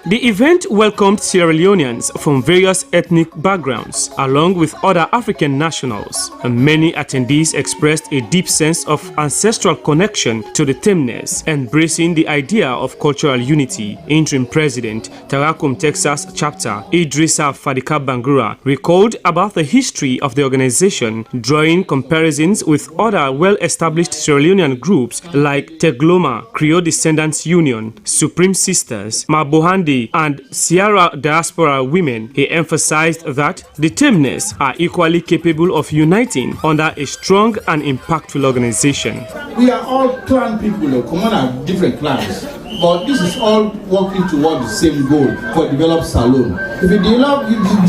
The event welcomed Sierra Leoneans from various ethnic backgrounds, along with other African nationals. And many attendees expressed a deep sense of ancestral connection to the Temnes, embracing the idea of cultural unity. Interim President, Takom Texas Chapter, Idrissa Fadika Bangura, recalled about the history of the organization, drawing comparisons with other well-established Sierra Leonean groups like Tegloma, Creole Descendants Union, Supreme Sisters, Mabohandi, and Sierra Diaspora Women. He emphasized that the Temnes are equally capable of uniting under a strong and impactful organization. We are all clan people, come on, are different clans, but this is all working toward the same goal for develop Salone. If you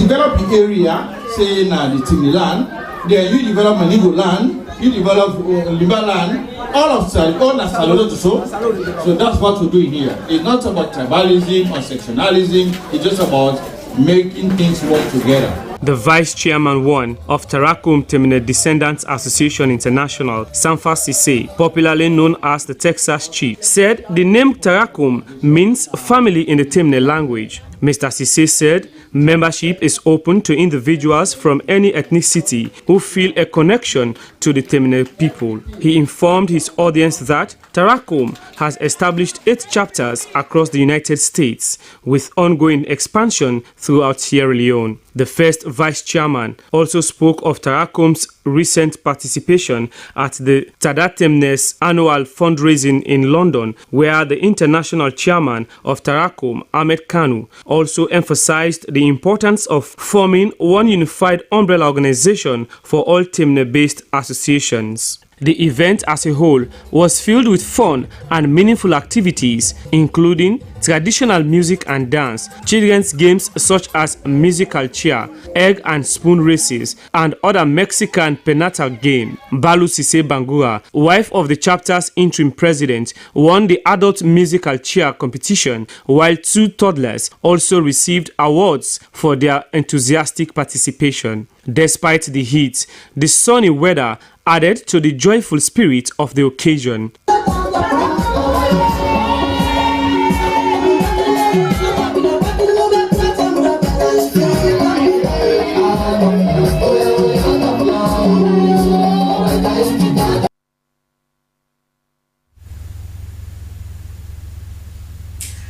develop the area, say in the Timni land, then you develop Manigo land, you develop Limba land, all of Salone. So that's what we're doing here. It's not about tribalism or sectionalism, it's just about making things work together. The Vice Chairman 1 of Takom Temne Descendants Association International, Sanfa Sise, popularly known as the Texas Chief, said the name Takom means family in the Temne language. Mr. Sise said membership is open to individuals from any ethnicity who feel a connection to the Temne people. He informed his audience that Takom has established 8 chapters across the United States, with ongoing expansion throughout Sierra Leone. The first vice chairman also spoke of Takom's recent participation at the Tadatemnes annual fundraising in London, where the international chairman of Takom, Ahmed Kanu, also emphasized the importance of forming one unified umbrella organization for all Temne-based associations. The event as a whole was filled with fun and meaningful activities, including traditional music and dance, children's games such as musical chair, egg and spoon races, and other Mexican prenatal game. Balu Sise Bangura, wife of the chapter's interim president, won the adult musical chair competition, while 2 toddlers also received awards for their enthusiastic participation. Despite the heat, the sunny weather added to the joyful spirit of the occasion.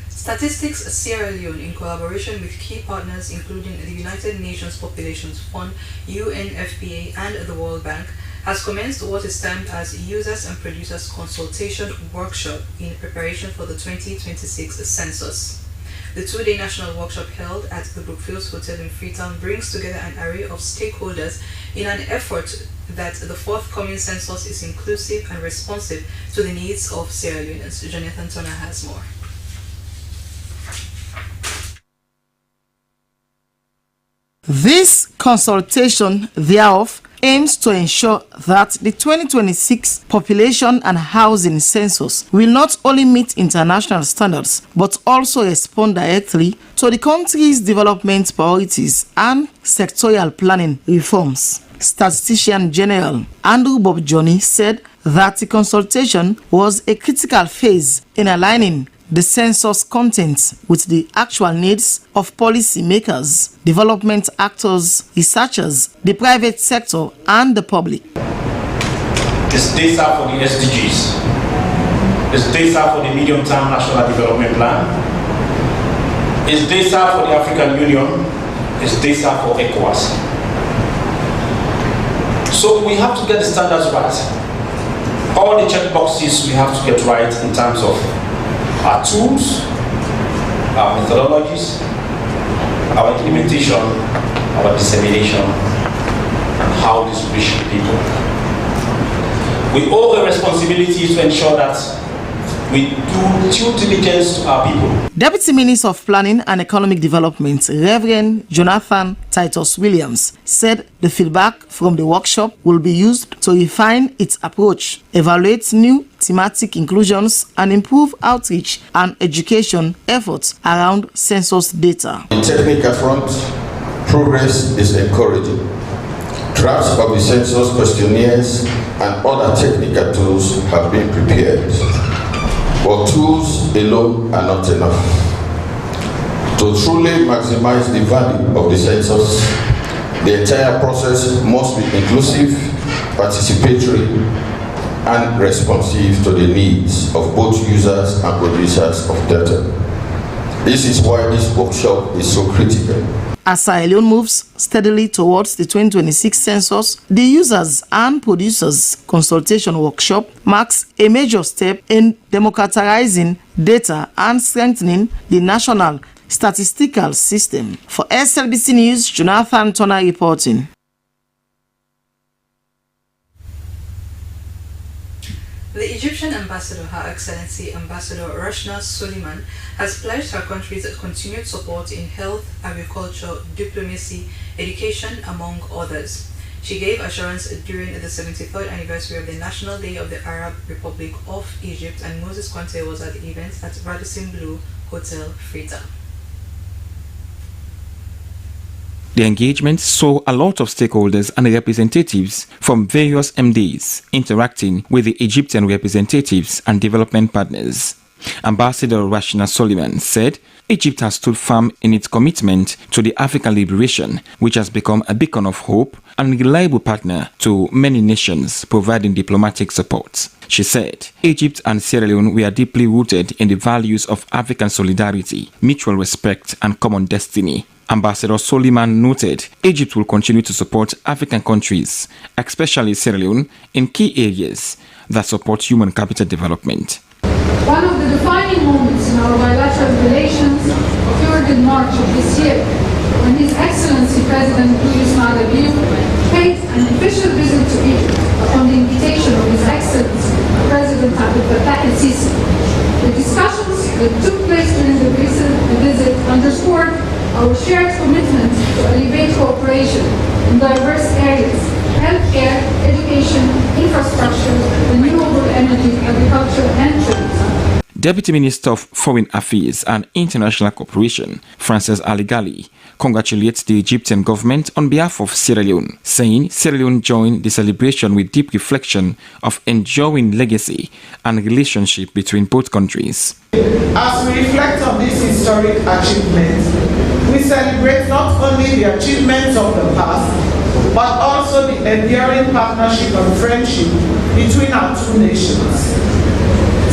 Statistics Sierra Leone, in collaboration with key partners including the United Nations Population Fund, UNFPA, and the World Bank, has commenced what is termed as Users and Producers Consultation Workshop in preparation for the 2026 census. The 2-day national workshop held at the Brookfields Hotel in Freetown brings together an array of stakeholders in an effort that the forthcoming census is inclusive and responsive to the needs of Sierra Leoneans. Jonathan Turner has more. This consultation, thereof, aims to ensure that the 2026 population and housing census will not only meet international standards but also respond directly to the country's development priorities and sectorial planning reforms. Statistician General Andrew Bob Johnny said that the consultation was a critical phase in aligning the census content with the actual needs of policy makers, development actors, researchers, the private sector, and the public. It's data for the SDGs. It's data for the medium-term national development plan. It's data for the African Union. It's data for ECOWAS. So we have to get the standards right. All the checkboxes we have to get right in terms of our tools, our methodologies, our implementation, our dissemination, and how this reach people. We owe a responsibility to ensure that we do due diligence to our people. Deputy Minister of Planning and Economic Development, Reverend Jonathan Titus Williams, said the feedback from the workshop will be used to refine its approach, evaluate new thematic inclusions, and improve outreach and education efforts around census data. On the technical front, progress is encouraging. Drafts of the census questionnaires and other technical tools have been prepared. But tools alone are not enough. To truly maximize the value of the census, the entire process must be inclusive, participatory, and responsive to the needs of both users and producers of data. This is why this workshop is so critical. As Sierra Leone moves steadily towards the 2026 census, the Users and Producers Consultation Workshop marks a major step in democratizing data and strengthening the national statistical system. For SLBC News, Jonathan Turner reporting. The Egyptian ambassador, Her Excellency Ambassador Rashna Suleiman, has pledged her country's continued support in health, agriculture, diplomacy, education, among others. She gave assurance during the 73rd anniversary of the National Day of the Arab Republic of Egypt, and Moses Conte was at the event at Radisson Blu Hotel, Freetown. The engagement saw a lot of stakeholders and representatives from various MDs interacting with the Egyptian representatives and development partners. Ambassador Rashna Suleiman said Egypt has stood firm in its commitment to the African liberation, which has become a beacon of hope and a reliable partner to many nations providing diplomatic support. She said Egypt and Sierra Leone were deeply rooted in the values of African solidarity, mutual respect, and common destiny. Ambassador Suleiman noted Egypt will continue to support African countries, especially Sierra Leone, in key areas that support human capital development. One of the defining moments in our bilateral relations occurred in March of this year, when His Excellency President Julius Maada paid an official visit to Egypt upon the invitation of His Excellency President Abdel Fattah el-Sisi. The discussions that took place during the visit underscored our shared commitment to elevate cooperation in diverse areas: healthcare, education, infrastructure, renewable energy, agriculture, and trade. Deputy Minister of Foreign Affairs and International Cooperation, Frances Aligali, congratulates the Egyptian government on behalf of Sierra Leone, saying Sierra Leone joined the celebration with deep reflection of enduring legacy and relationship between both countries. As we reflect on this historic achievement, we celebrate not only the achievements of the past, but also the enduring partnership and friendship between our two nations.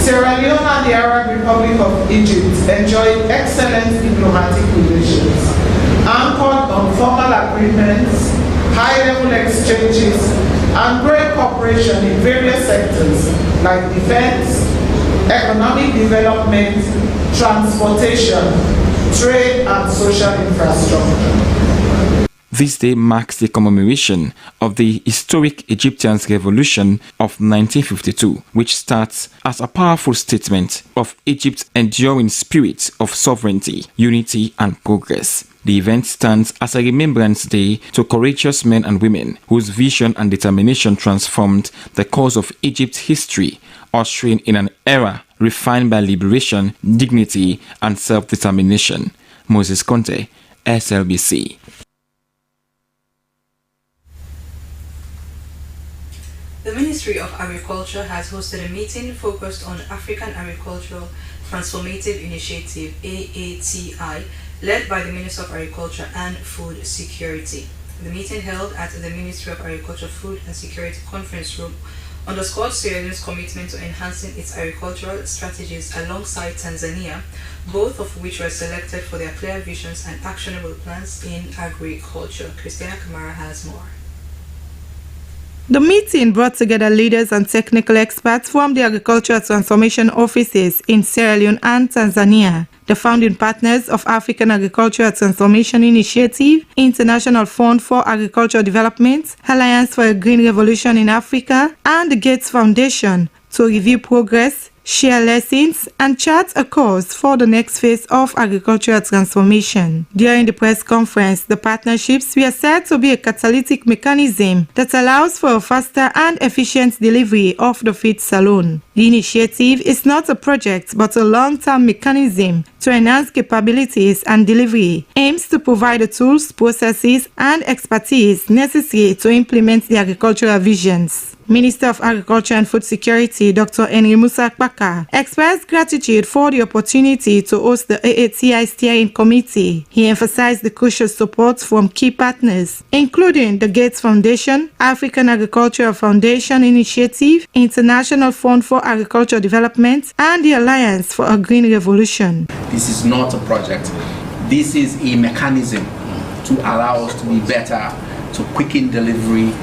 Sierra Leone and the Arab Republic of Egypt enjoy excellent diplomatic relations, anchored on formal agreements, high-level exchanges, and great cooperation in various sectors like defense, economic development, transportation, trade, and social infrastructure. This day marks the commemoration of the historic Egyptian Revolution of 1952, which starts as a powerful statement of Egypt's enduring spirit of sovereignty, unity, and progress. The event stands as a remembrance day to courageous men and women whose vision and determination transformed the course of Egypt's history, ushering in an era refined by liberation, dignity, and self-determination. Moses Conte, SLBC. The Ministry of Agriculture has hosted a meeting focused on African Agricultural Transformative Initiative, AATI, led by the Minister of Agriculture and Food Security. The meeting, held at the Ministry of Agriculture, Food and Security Conference Room, underscored Sierra Leone's commitment to enhancing its agricultural strategies alongside Tanzania, both of which were selected for their clear visions and actionable plans in agriculture. Christina Kamara has more. The meeting brought together leaders and technical experts from the Agricultural Transformation Offices in Sierra Leone and Tanzania, the founding partners of African Agricultural Transformation Initiative, International Fund for Agricultural Development, Alliance for a Green Revolution in Africa, and the Gates Foundation, to review progress, share lessons, and chart a course for the next phase of agricultural transformation. During the press conference, the partnerships were said to be a catalytic mechanism that allows for a faster and efficient delivery of the feed salon. The initiative is not a project but a long-term mechanism to enhance capabilities and delivery, aims to provide the tools, processes, and expertise necessary to implement the agricultural visions. Minister of Agriculture and Food Security, Dr. Henry Musa Kpaka, expressed gratitude for the opportunity to host the AATI Steering Committee. He emphasized the crucial support from key partners, including the Gates Foundation, African Agricultural Foundation Initiative, International Fund for Agricultural Development, and the Alliance for a Green Revolution. This is not a project. This is a mechanism to allow us to be better, to quicken delivery,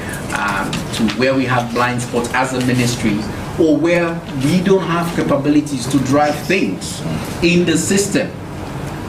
to where we have blind spots as a ministry, or where we don't have capabilities to drive things in the system,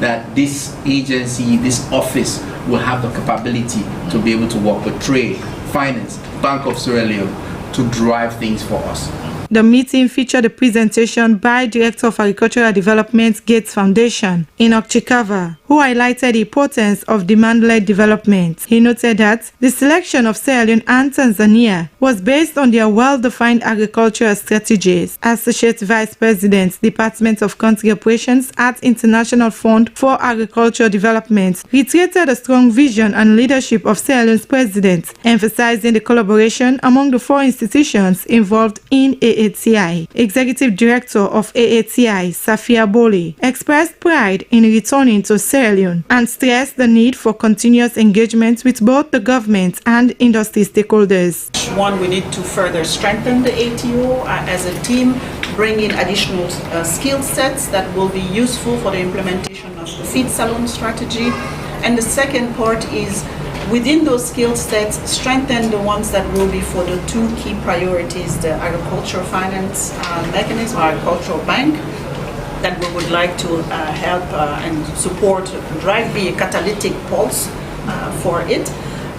that this agency, this office will have the capability to be able to work with trade, finance, Bank of Sierra Leone to drive things for us. The meeting featured a presentation by Director of Agricultural Development, Gates Foundation, Enoch Chikava, who highlighted the importance of demand-led development. He noted that the selection of Sierra Leone and Tanzania was based on their well-defined agricultural strategies. Associate Vice President, Department of Country Operations at International Fund for Agricultural Development, reiterated a strong vision and leadership of Sierra Leone's president, emphasizing the collaboration among the four institutions involved in AATI. Executive Director of AATI, Safia Boli, expressed pride in returning to Sierra Leone and stressed the need for continuous engagement with both the government and industry stakeholders. One, we need to further strengthen the ATO as a team, bring in additional skill sets that will be useful for the implementation of the feed salon strategy. And the second part is, within those skill sets, strengthen the ones that will be for the two key priorities, the agricultural finance mechanism, agricultural bank, that we would like to help and support, drive, be a catalytic pulse for it,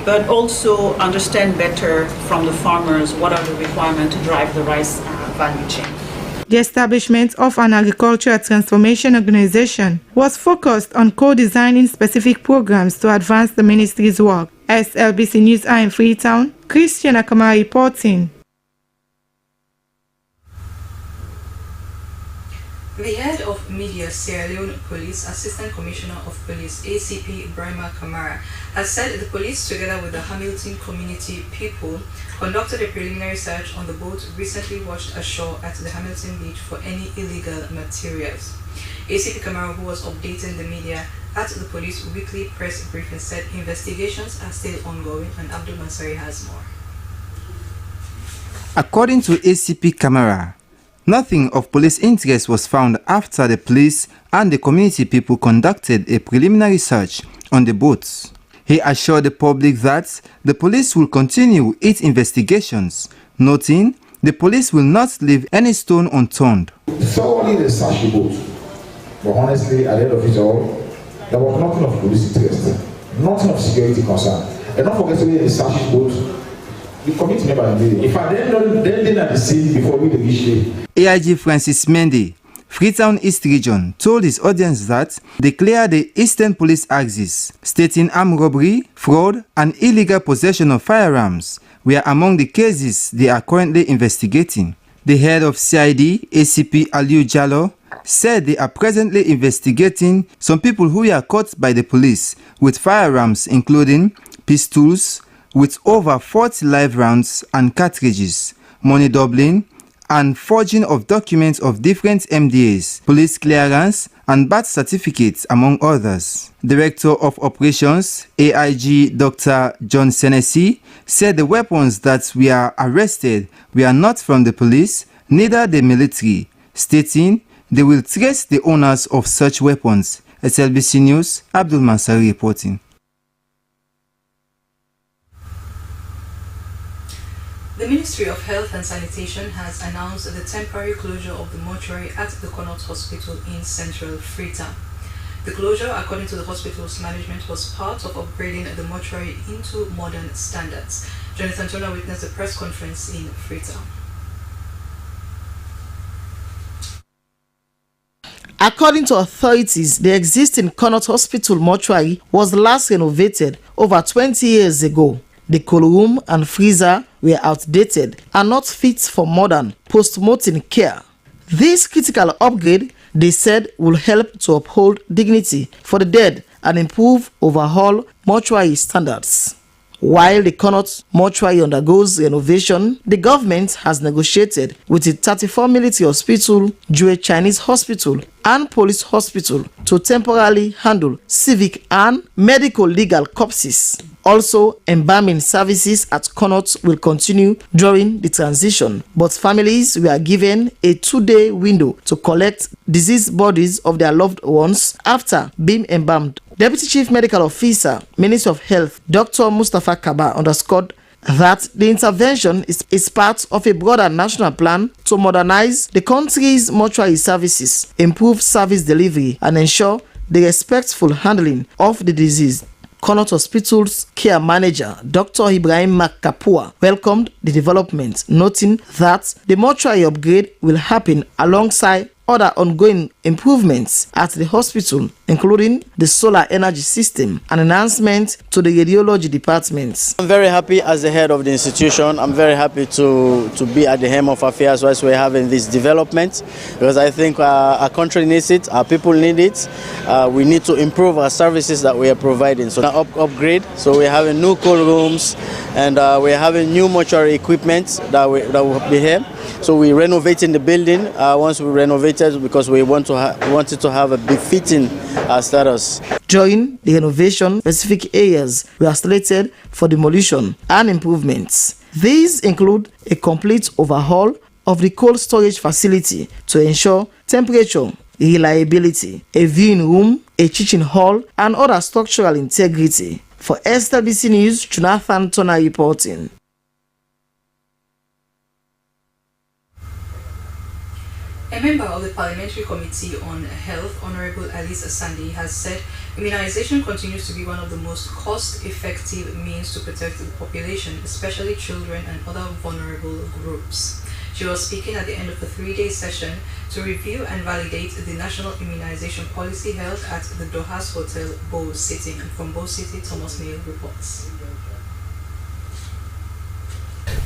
but also understand better from the farmers what are the requirements to drive the rice value chain. The establishment of an agricultural transformation organization was focused on co-designing specific programs to advance the ministry's work. SLBC News in Freetown, Christian Akama reporting. The head of media, Sierra Leone Police Assistant Commissioner of Police, ACP Brahima Kamara, has said the police, together with the Hamilton community people, conducted a preliminary search on the boat recently washed ashore at the Hamilton beach for any illegal materials. ACP Kamara, who was updating the media at the police weekly press briefing, said investigations are still ongoing, and Abdul Mansari has more. According to ACP Kamara, nothing of police interest was found after the police and the community people conducted a preliminary search on the boats. He assured the public that the police will continue its investigations, noting the police will not leave any stone unturned. Thoroughly they searched the boat, but honestly, at the end of it all, there was nothing of police interest, nothing of security concern. And don't forget to they searched the boat. The committee member did it. If I didn't at the scene before we reached there. AIG Francis Mendy, Freetown East Region, told his audience that they cleared the Eastern Police Axis, stating armed robbery, fraud, and illegal possession of firearms were among the cases they are currently investigating. The head of CID, ACP Aliu Jallo, said they are presently investigating some people who were caught by the police with firearms, including pistols with over 40 live rounds and cartridges, money doubling, and forging of documents of different MDAs, police clearance, and birth certificates, among others. Director of Operations, AIG Dr. John Senesi, said the weapons that were arrested were not from the police, neither the military, stating they will trace the owners of such weapons. SLBC News, Abdul Mansari reporting. The Ministry of Health and Sanitation has announced the temporary closure of the mortuary at the Connaught Hospital in central Freetown. The closure, according to the hospital's management, was part of upgrading the mortuary into modern standards. Jonathan Tola witnessed a press conference in Freetown. According to authorities, the existing Connaught Hospital mortuary was last renovated over 20 years ago. The cool room and freezer were outdated and not fit for modern post-mortem care. This critical upgrade, they said, will help to uphold dignity for the dead and improve overall mortuary standards. While the Connaught mortuary undergoes renovation, the government has negotiated with the 34 military hospital, Jewish Chinese hospital, and police hospital to temporarily handle civic and medical legal corpses. Also, embalming services at Connaught will continue during the transition, but families were given a 2-day window to collect deceased bodies of their loved ones after being embalmed. Deputy Chief Medical Officer, Ministry of Health, Dr. Mustafa Kaba, underscored that the intervention is part of a broader national plan to modernize the country's mortuary services, improve service delivery, and ensure the respectful handling of the disease. Connaught Hospital's care manager, Dr. Ibrahim Makapua, welcomed the development, noting that the mortuary upgrade will happen alongside other ongoing improvements at the hospital, including the solar energy system and enhancement to the radiology departments. I'm very happy as the head of the institution. I'm very happy to be at the helm of affairs whilst we're having this development, because I think our country needs it, our people need it. We need to improve our services that we are providing. So upgrade. So we're having new cold rooms, and we're having new mortuary equipment that will be here. So we're renovating the building. Once we renovate it, because we wanted to have a befitting status. During the renovation, specific areas were slated for demolition and improvements. These include a complete overhaul of the cold storage facility to ensure temperature reliability, a viewing room, a kitchen hall, and other structural integrity. For Slbc News, Jonathan Turner reporting. A member of the Parliamentary Committee on Health, Honorable Alice Asandi, has said immunization continues to be one of the most cost-effective means to protect the population, especially children and other vulnerable groups. She was speaking at the end of a 3-day session to review and validate the national immunization policy held at the Dohas Hotel, Bow City. And from Bow City, Thomas Neal reports.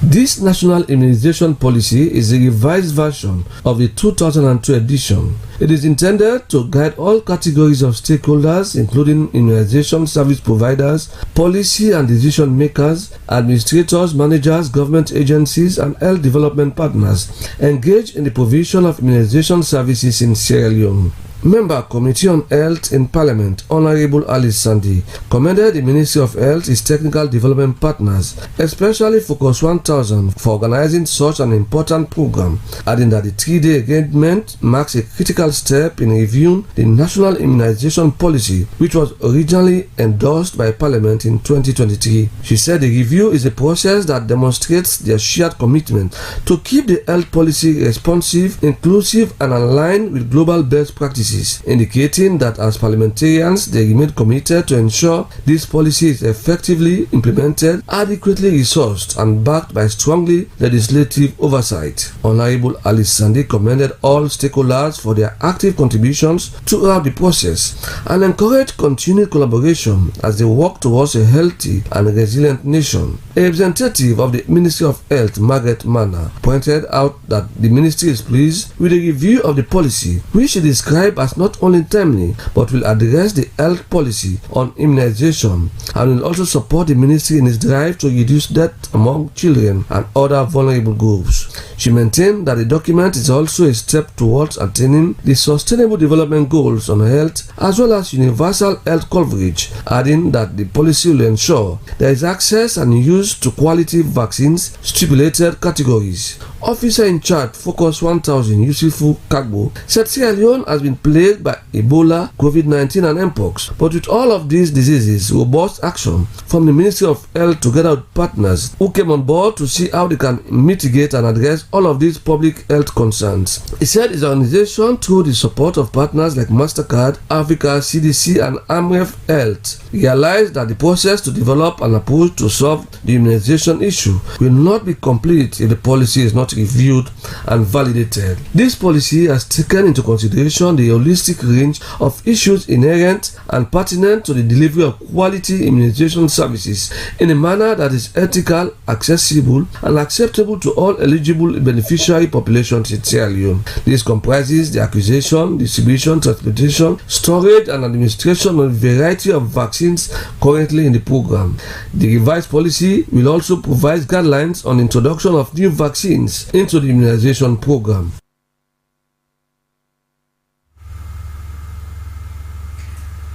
This national immunization policy is a revised version of the 2002 edition. It is intended to guide all categories of stakeholders, including immunization service providers, policy and decision makers, administrators, managers, government agencies, and health development partners engaged in the provision of immunization services in Sierra Leone. Member Committee on Health in Parliament, Honorable Alice Sandi, commended the Ministry of Health, its technical development partners, especially Focus 1000, for organizing such an important program, adding that the 3-day engagement marks a critical step in reviewing the national immunization policy, which was originally endorsed by Parliament in 2023. She said the review is a process that demonstrates their shared commitment to keep the health policy responsive, inclusive, and aligned with global best practices, indicating that as parliamentarians they remain committed to ensure this policy is effectively implemented, adequately resourced, and backed by strongly legislative oversight. Honorable Alice Sandi commended all stakeholders for their active contributions throughout the process and encouraged continued collaboration as they work towards a healthy and resilient nation. A representative of the Ministry of Health, Margaret Manna, pointed out that the ministry is pleased with the review of the policy, which she described as not only timely but will address the health policy on immunization and will also support the ministry in its drive to reduce death among children and other vulnerable groups. She maintained that the document is also a step towards attaining the Sustainable Development Goals on health as well as universal health coverage, adding that the policy will ensure there is access and use to quality vaccines stipulated categories. Officer in charge, Focus 1000, Yusufu Kagbo, said Sierra Leone has been plagued by Ebola, COVID-19 and Mpox, but with all of these diseases, robust action from the Ministry of Health together with partners who came on board to see how they can mitigate and address all of these public health concerns. He said his organization, through the support of partners like MasterCard, Africa, CDC and AMREF Health, realized that the process to develop an approach to solve the immunization issue will not be complete if the policy is not reviewed and validated. This policy has taken into consideration the holistic range of issues inherent and pertinent to the delivery of quality immunization services in a manner that is ethical, accessible, and acceptable to all eligible beneficiary populations in Sierra Leone. This comprises the acquisition, distribution, transportation, storage, and administration of a variety of vaccines currently in the program. The revised policy will also provide guidelines on introduction of new vaccines into the immunization program.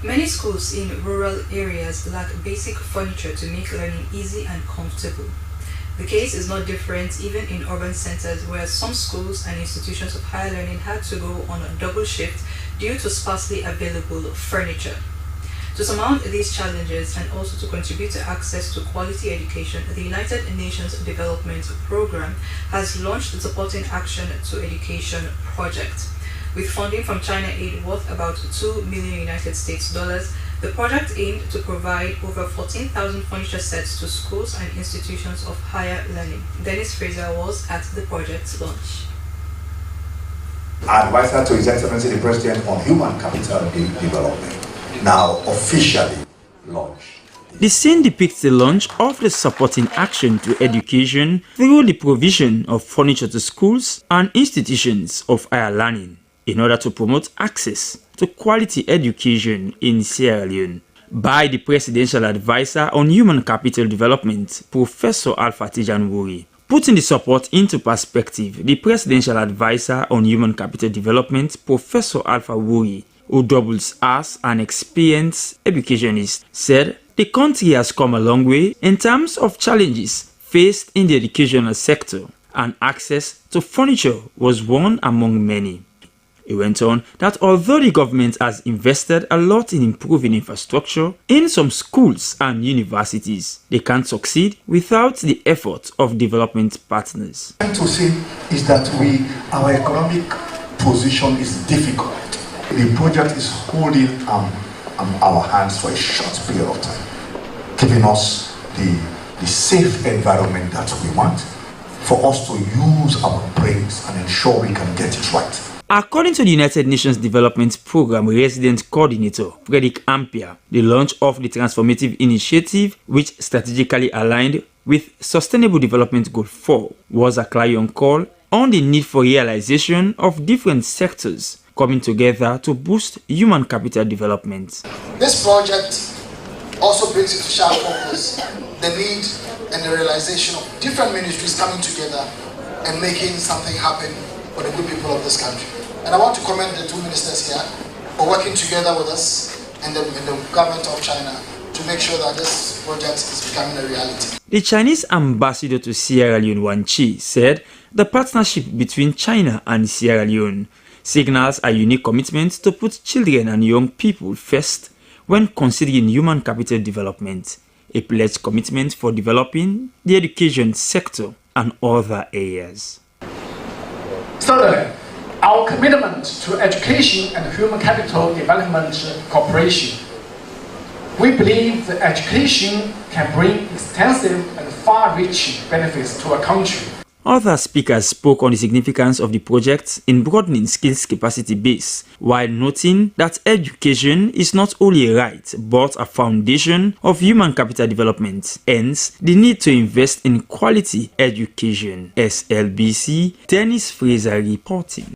Many schools in rural areas lack basic furniture to make learning easy and comfortable. The case is not different even in urban centers where some schools and institutions of higher learning had to go on a double shift due to sparsely available furniture. To surmount these challenges and also to contribute to access to quality education, the United Nations Development Program has launched the Supporting Action to Education project. With funding from China Aid worth about $2 million United States dollars, the project aimed to provide over 14,000 furniture sets to schools and institutions of higher learning. Dennis Fraser was at the project's launch. Advisor to His Excellency the President on Human Capital Development, now officially launched. The scene depicts the launch of the Supporting Action to Education through the provision of furniture to schools and institutions of higher learning in order to promote access to quality education in Sierra Leone by the Presidential Advisor on Human Capital Development, Professor Alpha Tijan Wuri. Putting the support into perspective, the Presidential Advisor on Human Capital Development, Professor Alpha Wuri, who doubles as an experienced educationist, said the country has come a long way in terms of challenges faced in the educational sector, and access to furniture was one among many. He went on that although the government has invested a lot in improving infrastructure in some schools and universities, they can't succeed without the effort of development partners. What I'm trying to say is that our economic position is difficult. The project is holding our hands for a short period of time, giving us the safe environment that we want for us to use our brains and ensure we can get it right. According to the United Nations Development Program Resident Coordinator Frederick Ampere, the launch of the Transformative Initiative, which strategically aligned with Sustainable Development Goal 4, was a clarion call on the need for realization of different sectors coming together to boost human capital development. This project also brings into sharp focus the need and the realization of different ministries coming together and making something happen for the good people of this country. And I want to commend the two ministers here for working together with us and the government of China to make sure that this project is becoming a reality. The Chinese ambassador to Sierra Leone, Wan Chi, said the partnership between China and Sierra Leone signals a unique commitment to put children and young people first when considering human capital development, a pledged commitment for developing the education sector and other areas. Thirdly, our commitment to education and human capital development cooperation. We believe that education can bring extensive and far-reaching benefits to a country. Other speakers spoke on the significance of the project in broadening skills capacity base, while noting that education is not only a right but a foundation of human capital development, hence the need to invest in quality education. SLBC, Dennis Fraser reporting.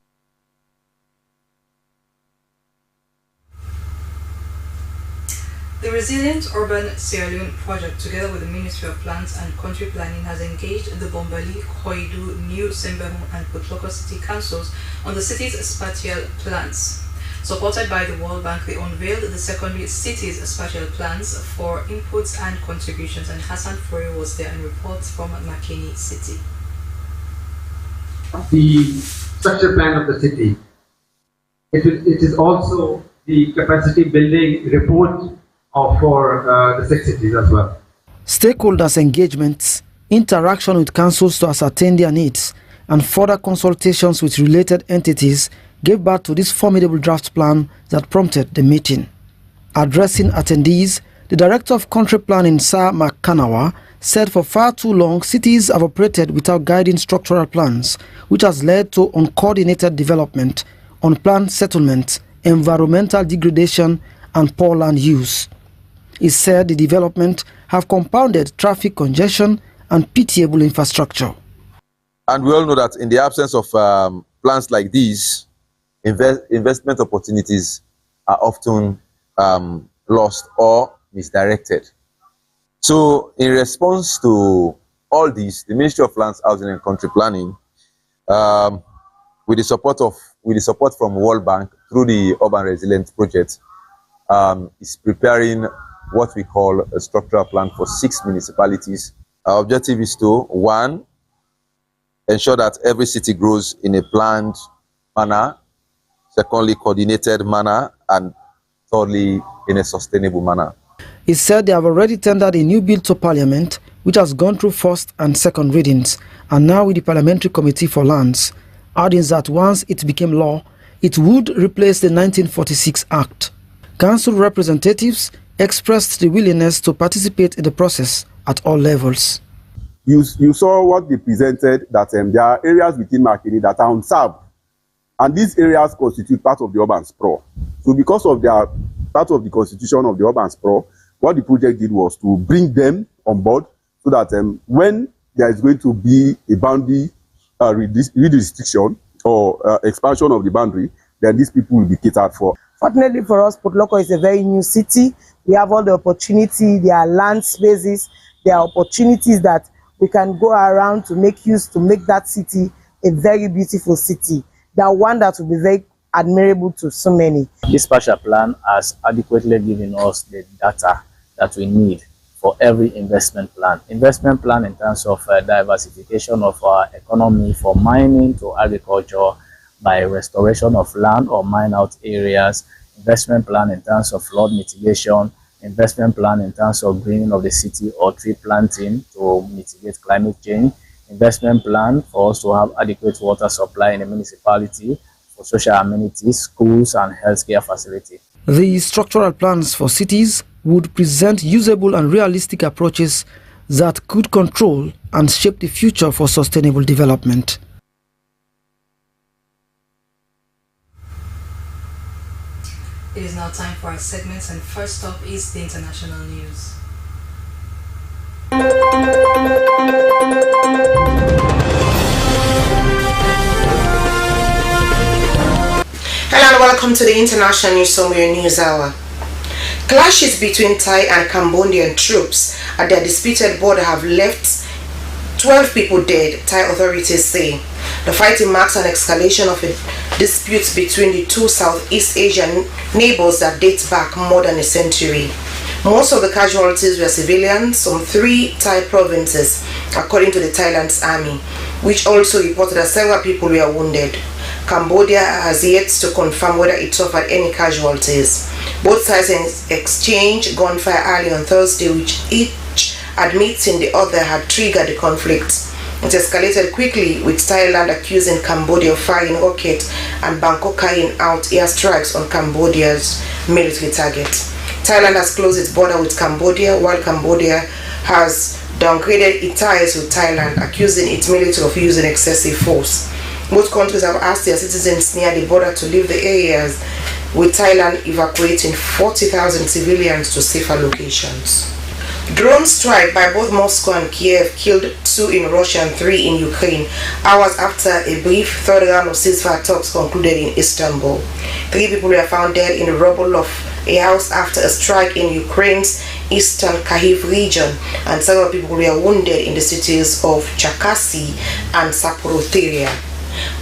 The Resilient Urban Sierra Leone project, together with the Ministry of Plans and Country Planning, has engaged the Bombali, Koidu, New Sembemu and Putloko City Councils on the city's spatial plans. Supported by the World Bank, they unveiled the secondary cities' spatial plans for inputs and contributions, and Hassan Furi was there and reports from Makeni City. The structure plan of the city. It is also the capacity building report for the 6 cities as well. Stakeholders' engagements, interaction with councils to ascertain their needs, and further consultations with related entities gave birth to this formidable draft plan that prompted the meeting. Addressing attendees, the Director of Country Planning, Sir Makanawa, said for far too long cities have operated without guiding structural plans, which has led to uncoordinated development, unplanned settlement, environmental degradation, and poor land use. He said the development have compounded traffic congestion and pitiable infrastructure. And we all know that in the absence of plans like these, investment opportunities are often lost or misdirected. So in response to all this, the Ministry of Lands, Housing and Country Planning, with the support from World Bank through the Urban Resilience Project, is preparing what we call a structural plan for 6 municipalities. Our objective is to, 1, ensure that every city grows in a planned manner, secondly, coordinated manner, and thirdly, in a sustainable manner. He said they have already tendered a new bill to Parliament, which has gone through first and second readings, and now with the Parliamentary Committee for Lands, adding that once it became law, it would replace the 1946 Act. Council representatives expressed the willingness to participate in the process at all levels. You saw what they presented, that there are areas within Makeni that are unserved, and these areas constitute part of the urban sprawl. So because of their part of the constitution of the urban sprawl, what the project did was to bring them on board so that when there is going to be a boundary redistriction or expansion of the boundary, then these people will be catered for. Fortunately for us, Port Loko is a very new city. We have all the opportunity, there are land spaces, there are opportunities that we can go around to make use to make that city a very beautiful city. That one that will be very admirable to so many. This partial plan has adequately given us the data that we need for every investment plan. Investment plan in terms of diversification of our economy, for mining to agriculture, by restoration of land or mine out areas, investment plan in terms of flood mitigation, investment plan in terms of greening of the city or tree planting to mitigate climate change, investment plan for us to have adequate water supply in the municipality, for social amenities, schools and healthcare facilities. The structural plans for cities would present usable and realistic approaches that could control and shape the future for sustainable development. It is now time for our segments, and first up is the international news. Hello and welcome to the International News Summary News Hour. Clashes between Thai and Cambodian troops at their disputed border have left 12 people dead, Thai authorities say. The fighting marks an escalation of a dispute between the two Southeast Asian neighbors that dates back more than a century. Most of the casualties were civilians from 3 Thai provinces, according to the Thailand's army, which also reported that several people were wounded. Cambodia has yet to confirm whether it suffered any casualties. Both sides exchanged gunfire early on Thursday, which each admitting the other had triggered the conflict. It escalated quickly, with Thailand accusing Cambodia of firing rocket and Bangkok carrying out airstrikes on Cambodia's military target. Thailand has closed its border with Cambodia, while Cambodia has downgraded its ties with Thailand, accusing its military of using excessive force. Both countries have asked their citizens near the border to leave the areas, with Thailand evacuating 40,000 civilians to safer locations. Drone strike by both Moscow and Kiev killed 2 in Russia and 3 in Ukraine, hours after a brief third round of ceasefire talks concluded in Istanbul. 3 people were found dead in the rubble of a house after a strike in Ukraine's eastern Kharkiv region, and several people were wounded in the cities of Cherkasy and Zaporizhzhia.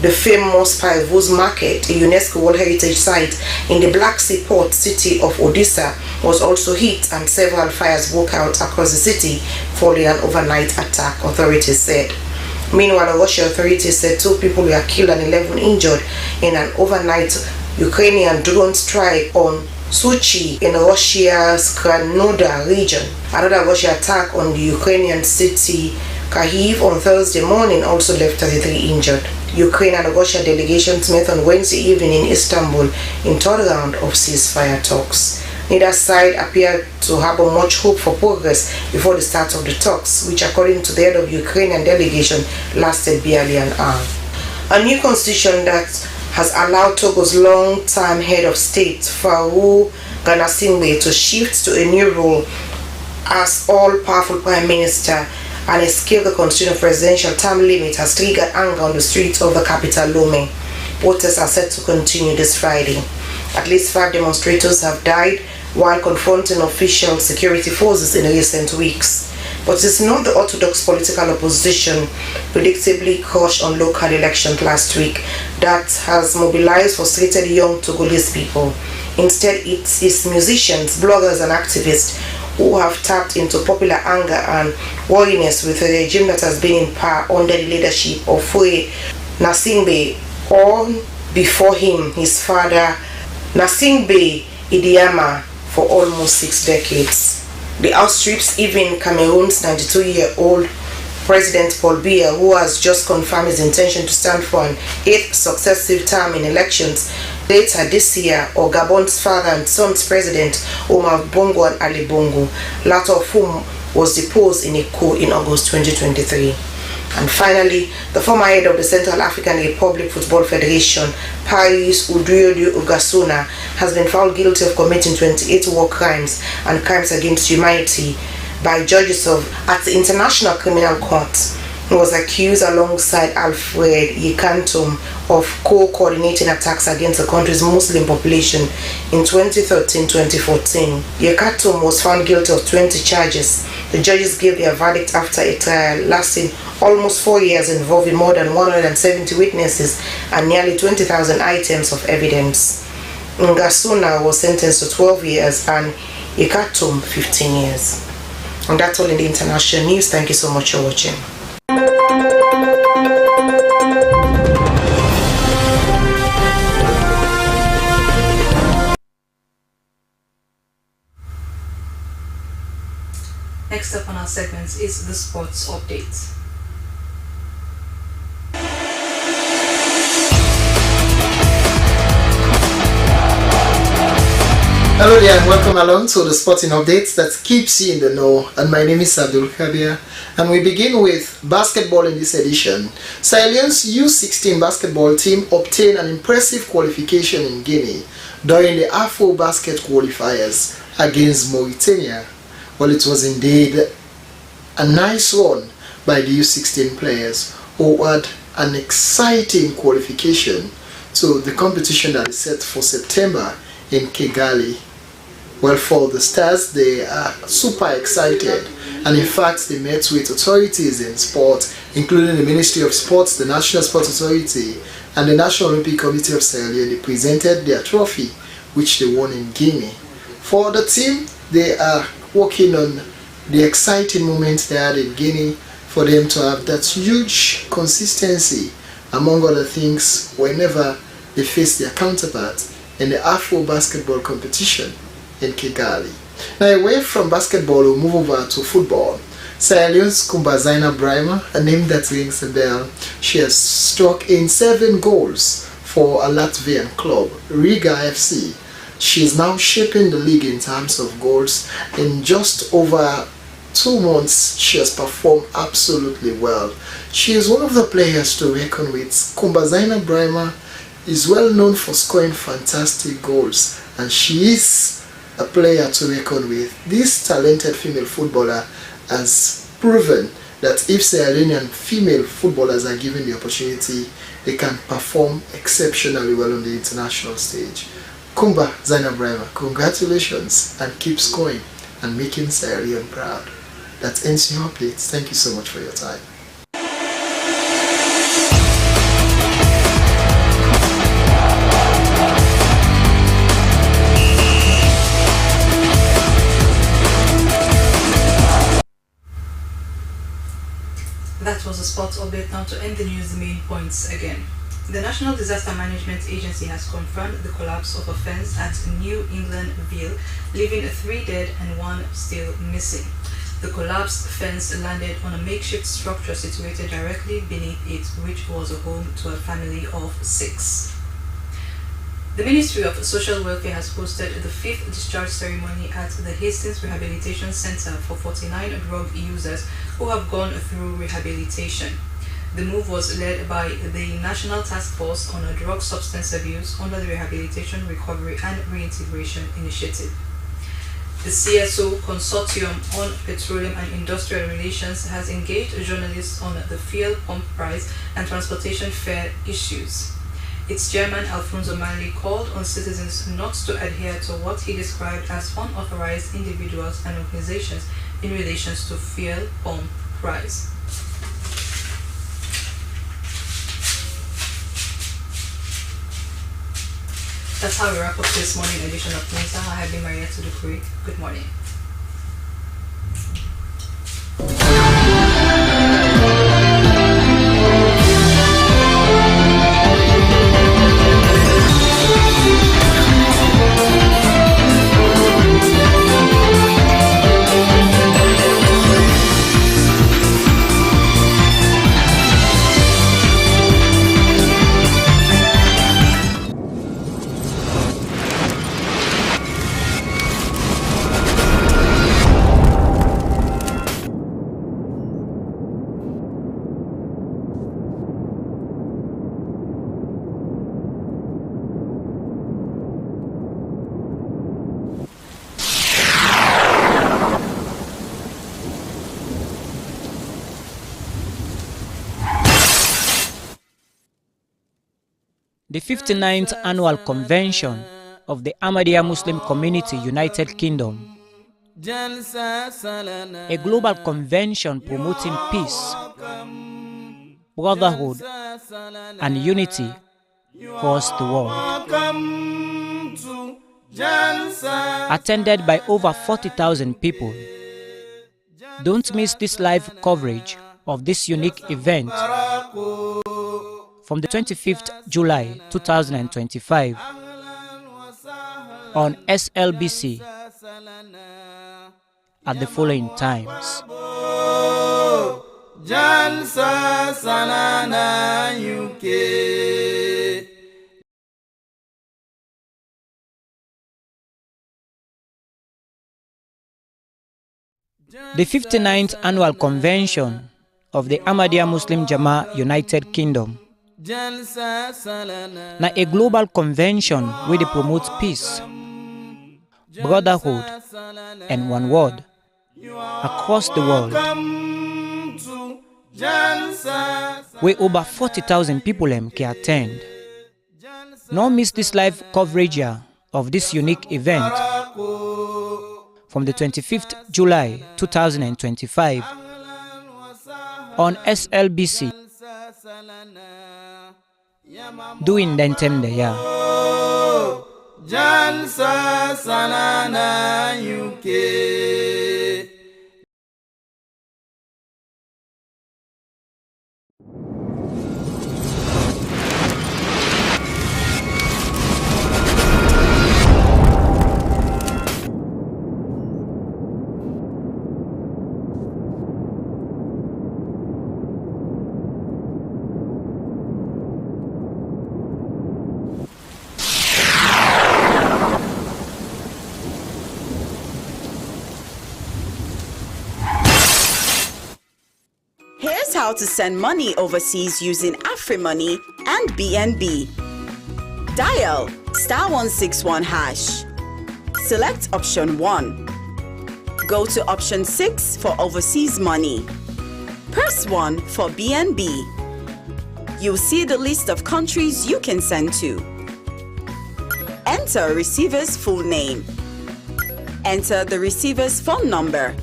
The famous Pavuz Market, a UNESCO World Heritage Site in the Black Sea port city of Odessa, was also hit, and several fires broke out across the city following an overnight attack, authorities said. Meanwhile, the Russian authorities said 2 people were killed and 11 injured in an overnight Ukrainian drone strike on Sochi in Russia's Krasnodar region. Another Russian attack on the Ukrainian city Kharkiv on Thursday morning also left 33 injured. Ukraine and Russia delegations met on Wednesday evening in Istanbul in third round of ceasefire talks. Neither side appeared to have much hope for progress before the start of the talks, which according to the head of Ukrainian delegation lasted barely an hour. A new constitution that has allowed Togo's long-time head of state, Farouk Ganassingbe, to shift to a new role as all-powerful prime minister and escape the constitutional presidential term limit has triggered anger on the streets of the capital, Lome. Protests are set to continue this Friday. At least 5 demonstrators have died while confronting official security forces in recent weeks. But it is not the orthodox political opposition, predictably crushed on local elections last week, that has mobilized frustrated young Togolese people. Instead, it is musicians, bloggers and activists who have tapped into popular anger and worriness with a regime that has been in power under the leadership of Farouk Ganassingbe, or before him, his father Gnassingbé Idiama, for almost 6 decades. The outstrips even Cameroon's 92-year-old President Paul Biya, who has just confirmed his intention to stand for an 8th successive term in elections later this year, or Gabon's father and son's president Omar Bongo and Ali Bongo, latter of whom was deposed in a coup in August 2023. And finally, the former head of the Central African Republic Football Federation, Paris Udriodu Ugasuna, has been found guilty of committing 28 war crimes and crimes against humanity by judges at the International Criminal Court. He was accused alongside Alfred Yikantom of co-coordinating attacks against the country's Muslim population in 2013-2014. Yikantom was found guilty of 20 charges. The judges gave their verdict after a trial lasting almost 4 years, involving more than 170 witnesses and nearly 20,000 items of evidence. Ngasuna was sentenced to 12 years and Yikantom 15 years. And that's all in the international news. Thank you so much for watching. Next up on our segments is the sports update. Hello there and welcome along to the sporting updates that keeps you in the know, and my name is Abdul Kabir, and we begin with basketball in this edition. Sierra Leone's U16 basketball team obtained an impressive qualification in Guinea during the Afro Basket qualifiers against Mauritania. Well, it was indeed a nice run by the U16 players who had an exciting qualification to the competition that is set for September in Kigali. Well, for the Stars, they are super excited, and in fact they met with authorities in sport, including the Ministry of Sports, the National Sports Authority and the National Olympic Committee of Sierra Leone. They presented their trophy which they won in Guinea. For the team, they are working on the exciting moments they had in Guinea for them to have that huge consistency, among other things, whenever they face their counterparts in the Afro basketball competition in Kigali. Now, away from basketball, we'll move over to football. Sierra Leone's Kumbazaina Brima, a name that rings a bell. She has struck in 7 goals for a Latvian club, Riga FC. She is now shaping the league in terms of goals. In just over 2 months, she has performed absolutely well. She is one of the players to reckon with. Kumbazaina Brima is well known for scoring fantastic goals, and she is a player to reckon with. This talented female footballer has proven that if Sierra Leonean female footballers are given the opportunity, they can perform exceptionally well on the international stage. Kumba Zaina Brima, congratulations, and keep scoring and making Sierra Leone proud. That ends your updates. Thank you so much for your time. That was a sports update. Now to end the news, the main points again. The National Disaster Management Agency has confirmed the collapse of a fence at New England Ville, leaving 3 dead and 1 still missing. The collapsed fence landed on a makeshift structure situated directly beneath it, which was a home to a family of 6. The Ministry of Social Welfare has hosted the 5th discharge ceremony at the Hastings Rehabilitation Center for 49 drug users who have gone through rehabilitation. The move was led by the National Task Force on Drug Substance Abuse under the Rehabilitation, Recovery and Reintegration Initiative. The CSO Consortium on Petroleum and Industrial Relations has engaged journalists on the fuel pump price and transportation fare issues. Its chairman, Alfonso Manley, called on citizens not to adhere to what he described as unauthorized individuals and organizations in relation to fuel pump price. That's how we wrap up this morning edition of Nisa. I have been Maria to the Creek. Good morning. The 59th Annual Convention of the Ahmadiyya Muslim Community United Kingdom, a global convention promoting peace, brotherhood, and unity across the world. Attended by over 40,000 people. Don't miss this live coverage of this unique event from the 25th July 2025 on SLBC at the following times. The 59th Annual Convention of the Ahmadiyya Muslim Jama United Kingdom, na a global convention where they promote peace, brotherhood, and one word across the world, where over 40,000 people can attend. Don't miss this live coverage of this unique event from the 25th July 2025 on SLBC. Doing the time the year. Jalsa Salana UK. Here's how to send money overseas using AfriMoney and BNB. Dial *161#. Select option 1. Go to option 6 for overseas money. Press 1 for BNB. You'll see the list of countries you can send to. Enter receiver's full name. Enter the receiver's phone number.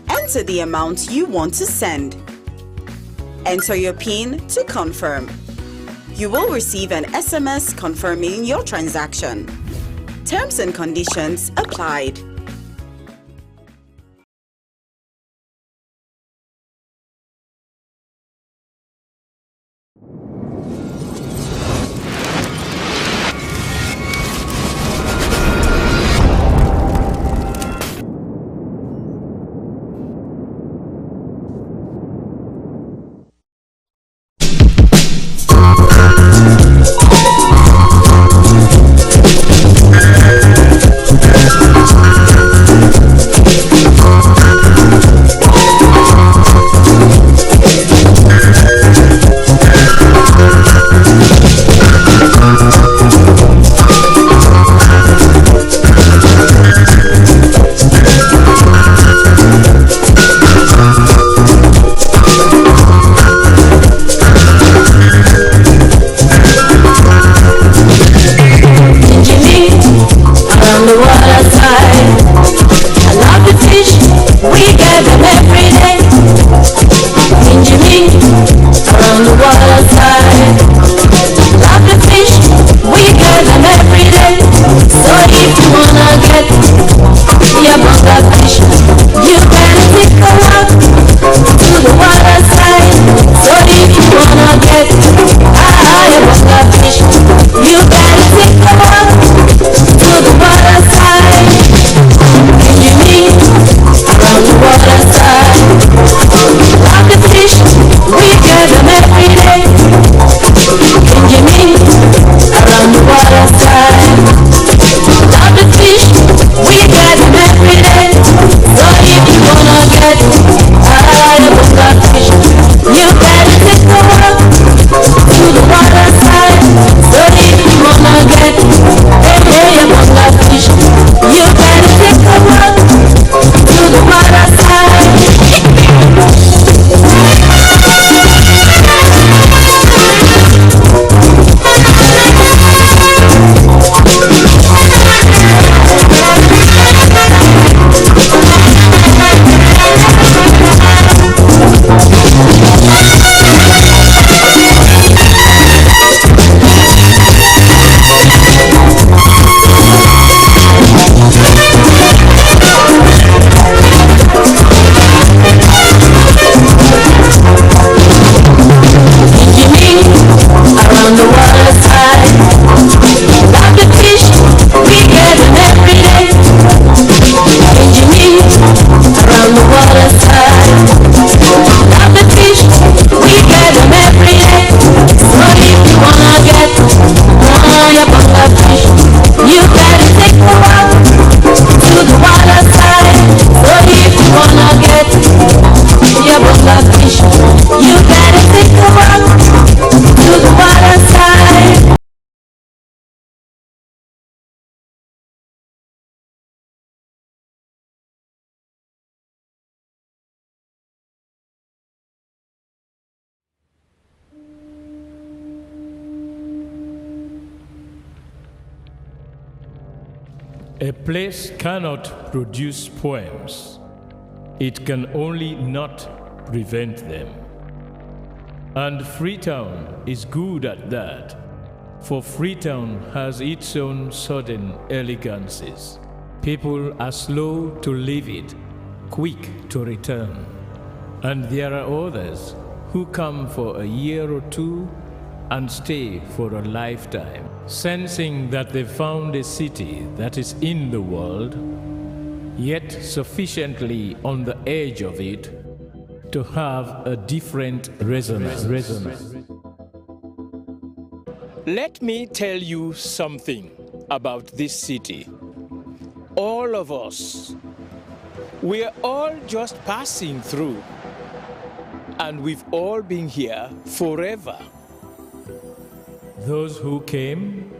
Enter the amount you want to send. Enter your PIN to confirm. You will receive an SMS confirming your transaction. Terms and conditions applied. A place cannot produce poems. It can only not prevent them. And Freetown is good at that, for Freetown has its own sudden elegances. People are slow to leave it, quick to return. And there are others who come for a year or two and stay for a lifetime, sensing that they found a city that is in the world, yet sufficiently on the edge of it to have a different resonance. Let me tell you something about this city. All of us, we're all just passing through, and we've all been here forever. Those who came,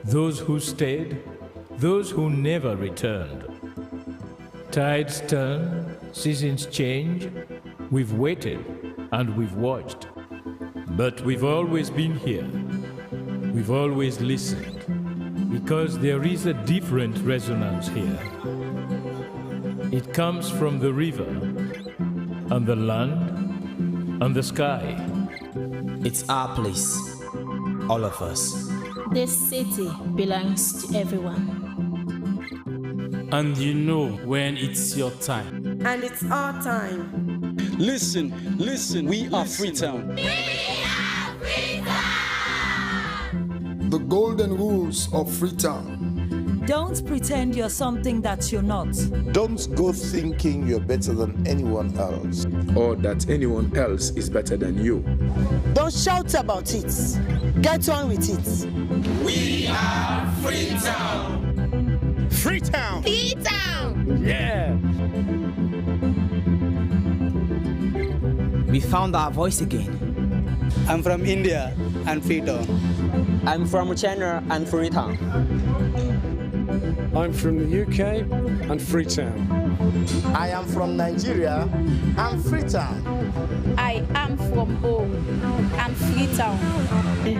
those who stayed, those who never returned. Tides turn, seasons change. We've waited and we've watched. But we've always been here. We've always listened. Because there is a different resonance here. It comes from the river, and the land, and the sky. It's our place, all of us. This city belongs to everyone. And you know when it's your time. And it's our time. Listen, we are Freetown. The golden rules of Freetown. Don't pretend you're something that you're not. Don't go thinking you're better than anyone else. Or that anyone else is better than you. Don't shout about it. Get on with it. We are Freetown. Freetown! Freetown! Yeah! We found our voice again. I'm from India and Freetown. I'm from China and Freetown. I'm from the UK and Freetown. I am from Nigeria and Freetown. I am from home and Freetown.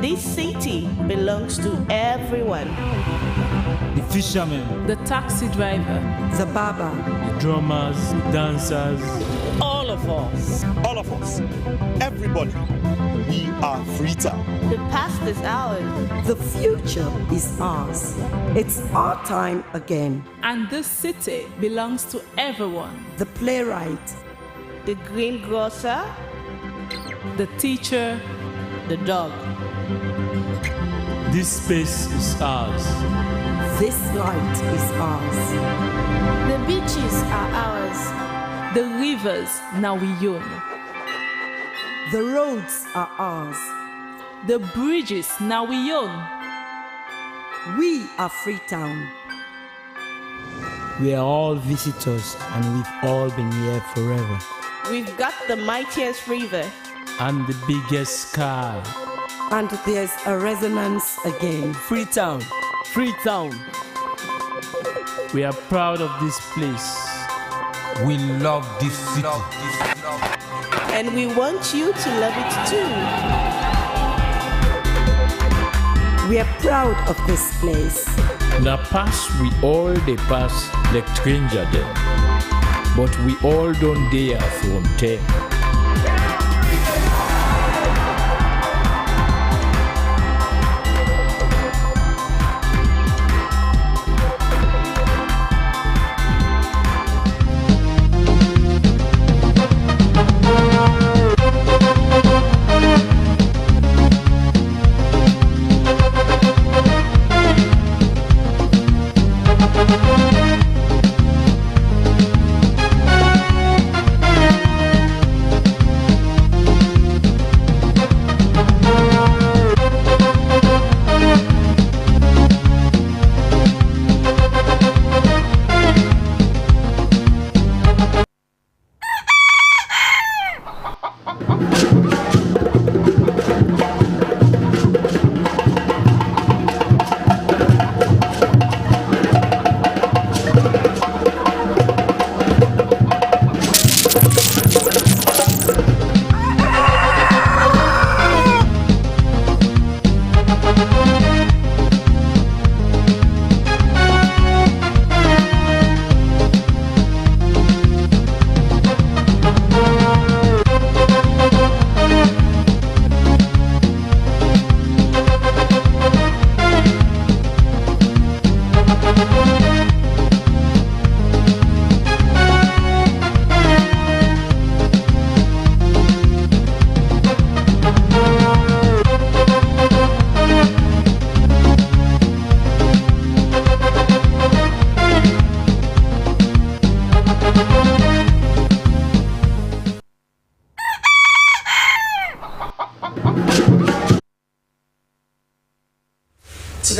This city belongs to everyone. The fishermen, The taxi driver, The barber, the drummers, the dancers, all of us. All of us. Everybody. We are Freetown. The past is ours. The future is ours. It's our time again. and this city belongs to everyone. The playwright, The greengrocer, the teacher, the dog. this space is ours. This light is ours. the beaches are ours. The rivers now we own. The roads are ours. The bridges now we own. We are Freetown. We are all visitors and we've all been here forever. We've got the mightiest river. And the biggest sky. And there's a resonance again. Freetown, Freetown. We are proud of this place. We love this city. And we want you to love it too. We are proud of this place. Na pass we all dey pass like stranger dem, but we all don dey from them.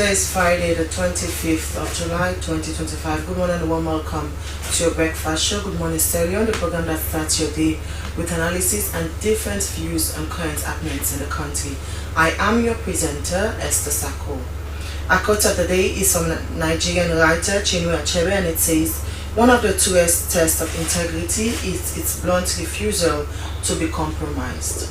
Today is Friday, the 25th of July, 2025. Good morning and warm welcome to your breakfast show. Good morning, Sierra Leone, the program that starts your day with analysis and different views on current happenings in the country. I am your presenter, Esther Sako. Our quote of the day is from Nigerian writer Chinua Achebe, and it says, "One of the truest tests of integrity is its blunt refusal to be compromised."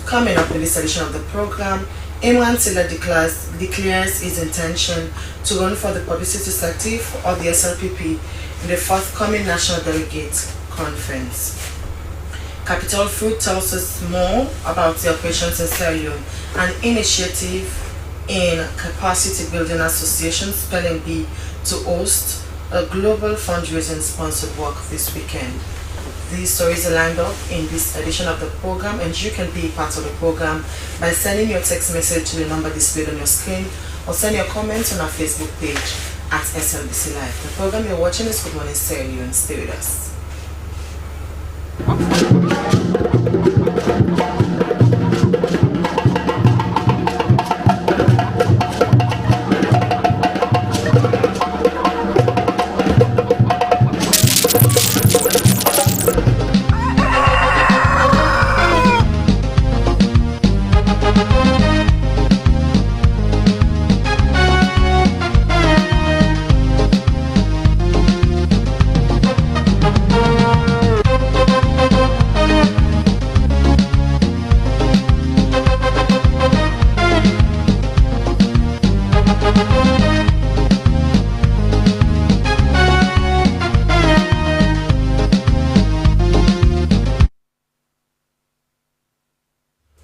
Coming up in this edition of the program, Imran Silla declares his intention to run for the publicity secretary of the SLPP in the forthcoming National Delegate Conference. Capital Fruit tells us more about the operations in Sierra Leone, an initiative in Capacity Building Association, spelling bee, to host a global fundraising sponsored walk this weekend. These stories are lined up in this edition of the program, and you can be part of the program by sending your text message to the number displayed on your screen, or send your comments on our Facebook page at SLBC Live. The program you're watching is Good Morning Sierra Leone. Stay with us.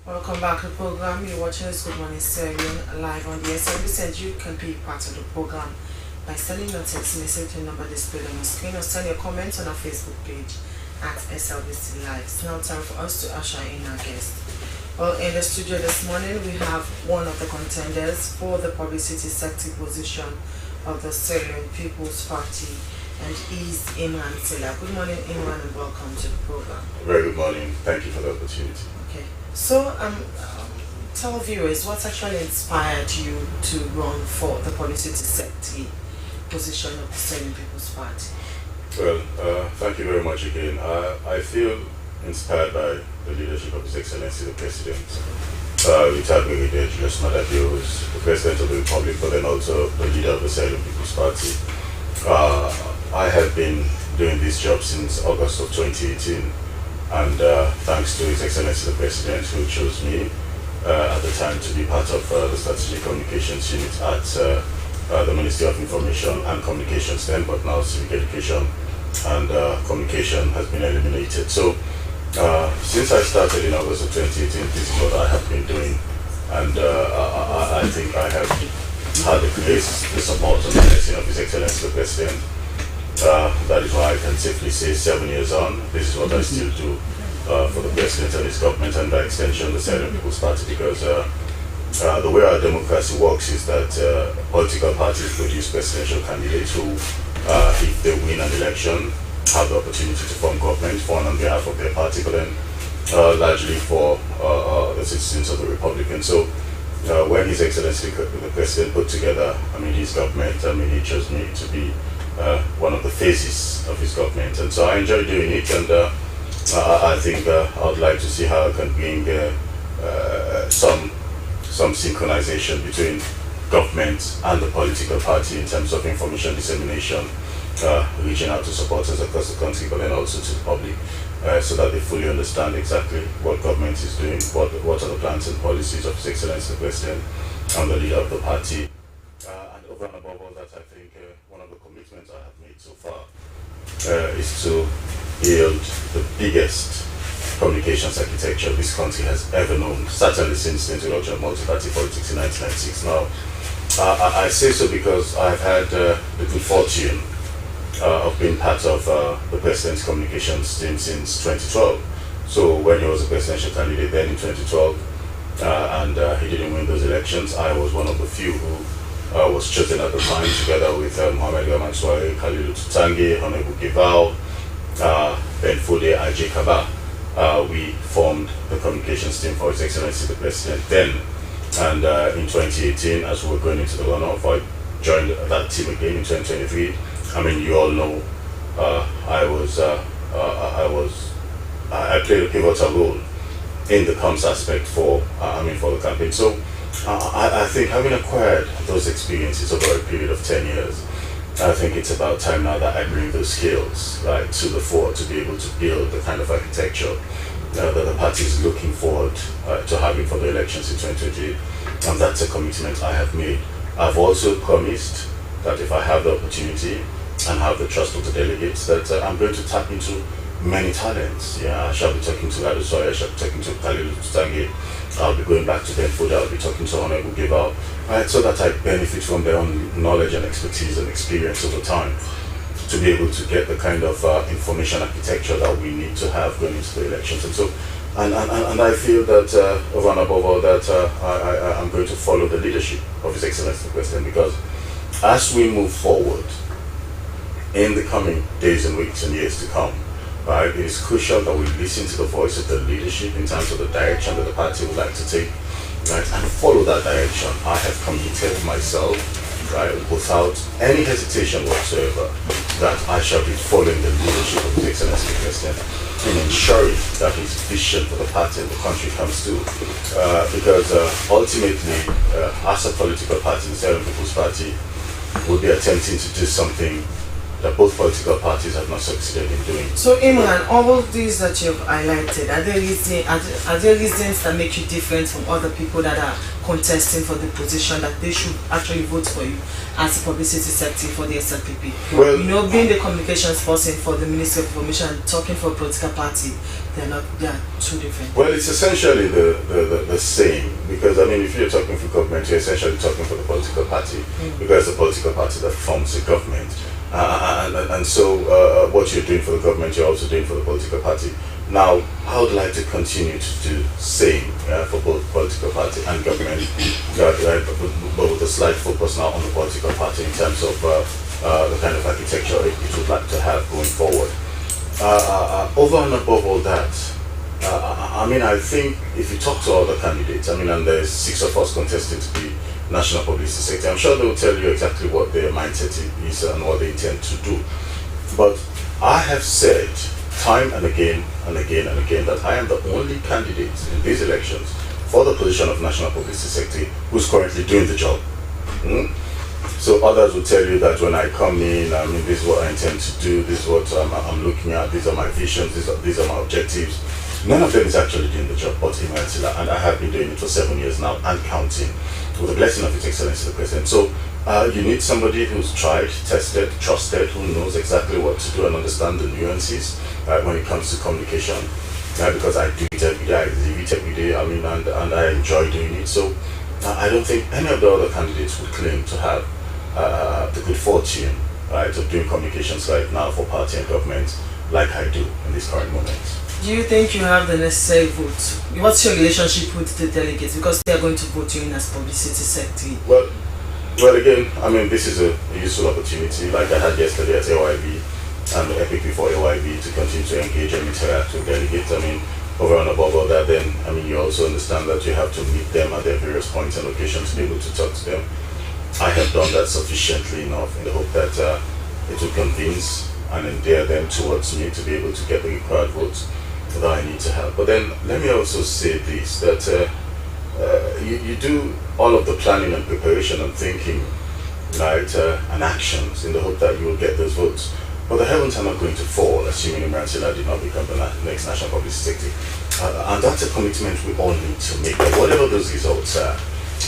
Welcome back to the program. You're watching this Good Morning Sierra Leone live on the SLBC, and you can be part of the program by sending your text message to the number displayed on your screen, or send your comments on our Facebook page at SLBC Live. It's now time for us to usher in our guest. Well, in the studio this morning, we have one of the contenders for the publicity secretary position of the Sierra Leone People's Party, and he's Imran Silla. Good morning, Imran, and welcome to the program. Very good morning. Thank you for the opportunity. Okay. So, tell viewers what actually inspired you to run for the publicity secretary position of the Sierra Leone People's Party? Well, thank you very much again. I feel inspired by the leadership of His Excellency the President, retired Brigadier Julius Madabio, who is the President of the Republic, but then also the leader of the Sierra Leone People's Party. I have been doing this job since August of 2018. And thanks to His Excellency the President, who chose me at the time to be part of the Strategic Communications Unit at the Ministry of Information and Communications then, but now Civic Education and Communication has been eliminated. So since I started in August of 2018, this is what I have been doing, and I think I have had the grace, the support and the blessing of His Excellency the President. That is why I can safely say 7 years on, this is what I still do for the President and his government, and by extension the Sierra Leone People's Party, because the way our democracy works is that political parties produce presidential candidates who, if they win an election, have the opportunity to form government, one on behalf of their party, but then largely for the citizens of the Republic. And so when His Excellency the President put together, his government, he chose me to be one of the phases of his government, and so I enjoy doing it, and I think I would like to see how I can bring some synchronization between government and the political party in terms of information dissemination, reaching out to supporters across the country, but then also to the public, so that they fully understand exactly what government is doing, what are the plans and policies of His Excellency the President and the leader of the party. And over and above all that, I think one of the commitments I have made so far is to build the biggest communications architecture this country has ever known, certainly since the introduction of multi-party politics in 1996. Now, I say so because I've had the good fortune of being part of the President's communications team since 2012. So when he was a presidential candidate then in 2012, and he didn't win those elections, I was one of the few who was chosen at the time, together with Mohamed Gamanswari, Khalilu Tutangi, Honorable Gival, Ben Fude, Ajay Kaba. We formed the communications team for His Excellency the President then, And in 2018, as we were going into the runoff, I joined that team again in 2023. I mean, you all know I played a pivotal role in the comms aspect for the campaign. So I think having acquired those experiences over a period of 10 years, I think it's about time now that I bring those skills right to the fore to be able to build the kind of architecture that the party is looking forward to having for the elections in 2028, and that's a commitment I have made. I've also promised that if I have the opportunity and have the trust of the delegates, that I'm going to tap into many talents. I shall be talking to Ladusoy, I shall be talking to Khalil Stange, I'll be going back to Benfold, I'll be talking to Honorable Gival, right, so that I benefit from their own knowledge and expertise and experience over time to be able to get the kind of information architecture that we need to have going into the elections. And so, and I feel that over and above all that, I'm going to follow the leadership of His Excellency the President, because as we move forward in the coming days and weeks and years to come, right, it is crucial that we listen to the voice of the leadership in terms of the direction that the party would like to take, right, and follow that direction. I have committed myself, right, without any hesitation whatsoever, that I shall be following the leadership of His Excellency the President in ensuring that his vision for the party and the country comes to. Because ultimately, as a political party, the Sierra Leone People's Party will be attempting to do something that both political parties have not succeeded in doing. So Imran, all of these that you've highlighted, are there reasons that make you different from other people that are contesting for the position that they should actually vote for you as a publicity secretary for the SLPP? Well, being the communications person for the Ministry of Information and talking for a political party, they are two different. Well, it's essentially the same, because I mean, if you're talking for government, you're essentially talking for the political party, because the political party that forms the government. And so what you're doing for the government, you're also doing for the political party. Now, I would like to continue to do the same for both political party and government, but with a slight focus now on the political party in terms of the kind of architecture it would like to have going forward. Over and above all that, I mean, I think if you talk to all the candidates, I mean, and there's 6 of us contesting to be National Publicity Secretary, I'm sure they will tell you exactly what their mindset is and what they intend to do. But I have said time and again and again and again that I am the only candidate in these elections for the position of National Publicity Secretary who's currently doing the job. So others will tell you that when I come in, I mean, this is what I intend to do, this is what I'm looking at, these are my visions, these are my objectives. None of them is actually doing the job but Imran, and I have been doing it for 7 years now and counting, with the blessing of His Excellency the President. So you need somebody who's tried, tested, trusted, who knows exactly what to do and understand the nuances when it comes to communication. Because I do it every day, I live it every day, I mean, and I enjoy doing it. So I don't think any of the other candidates would claim to have the good fortune, right, of doing communications right now for party and government like I do in this current moment. Do you think you have the necessary vote? What's your relationship with the delegates? Because they are going to vote you in as publicity secretary. Well, again, I mean, this is a useful opportunity, like I had yesterday at AYB and the epic before AYB, to continue to engage and interact with delegates. I mean, over and above all that, then, I mean, you also understand that you have to meet them at their various points and locations to be able to talk to them. I have done that sufficiently enough in the hope that it will convince and endear them towards me to be able to get the required votes that I need to have. But then let me also say this, that you do all of the planning and preparation and thinking, right, and actions in the hope that you will get those votes. But the heavens are not going to fall, assuming Imran Silla did not become the next National Publicity Secretary. And that's a commitment we all need to make. But whatever those results are,